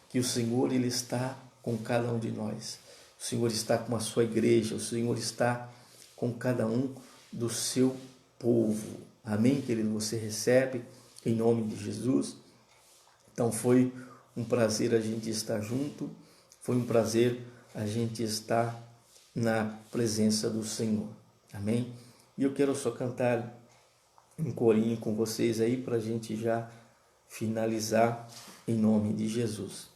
que o Senhor, Ele está com cada um de nós. O Senhor está com a sua igreja, o Senhor está com cada um do seu povo. Amém, querido? Você recebe em nome de Jesus. Então foi um prazer a gente estar junto, foi um prazer a gente estar na presença do Senhor. Amém? E eu quero só cantar um corinho com vocês aí para a gente já finalizar em nome de Jesus.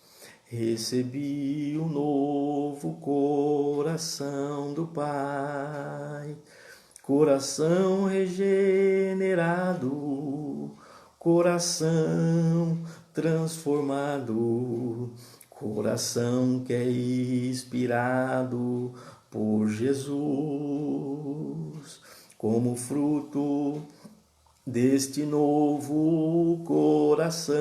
Recebi um novo coração do Pai, coração regenerado, coração transformado, coração que é inspirado por Jesus, como fruto deste novo coração.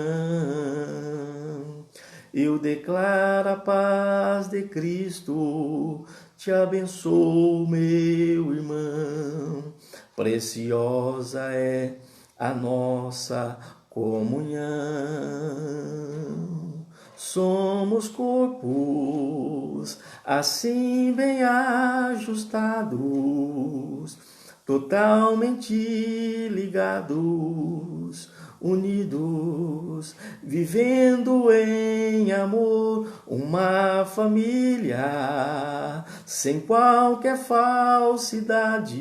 Eu declaro a paz de Cristo, te abençoo, meu irmão. Preciosa é a nossa comunhão. Somos corpos assim bem ajustados, totalmente ligados, unidos, vivendo em amor, uma família sem qualquer falsidade,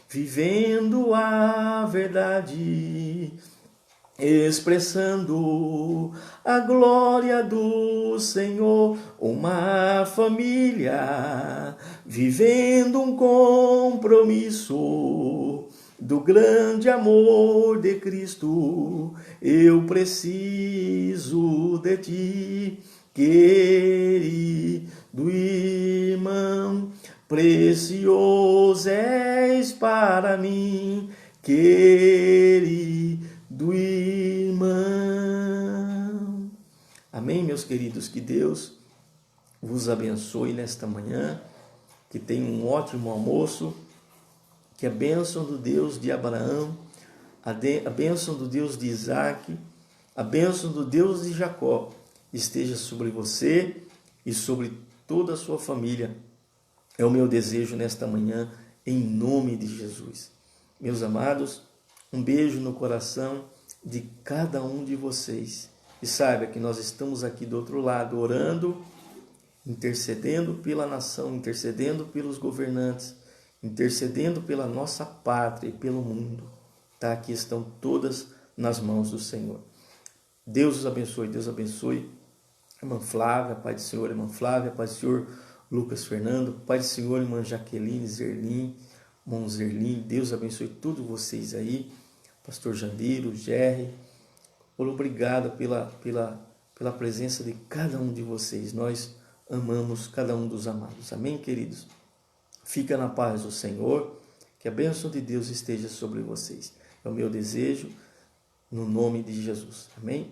vivendo a verdade, expressando a glória do Senhor, uma família vivendo um compromisso do grande amor de Cristo. Eu preciso de ti, querido irmão, precioso és para mim, querido irmão. Amém, meus queridos? Que Deus vos abençoe nesta manhã, que tenha um ótimo almoço, que a bênção do Deus de Abraão, a bênção do Deus de Isaac, a bênção do Deus de Jacó esteja sobre você e sobre toda a sua família. É o meu desejo nesta manhã, em nome de Jesus. Meus amados, um beijo no coração de cada um de vocês. E saiba que nós estamos aqui do outro lado, orando, intercedendo pela nação, intercedendo pelos governantes, intercedendo pela nossa pátria e pelo mundo. Tá? Aqui estão todas nas mãos do Senhor. Deus os abençoe, Deus abençoe. Irmã Flávia, Pai do Senhor, irmã Flávia, Pai do Senhor, Lucas Fernando, Pai do Senhor, irmã Jaqueline, Zerlim, irmão Zerlim, Deus abençoe todos vocês aí, pastor Jandeiro, Jerry, obrigado pela presença de cada um de vocês, nós amamos cada um dos amados, amém, queridos? Fica na paz do Senhor, que a bênção de Deus esteja sobre vocês, é o meu desejo, no nome de Jesus, amém?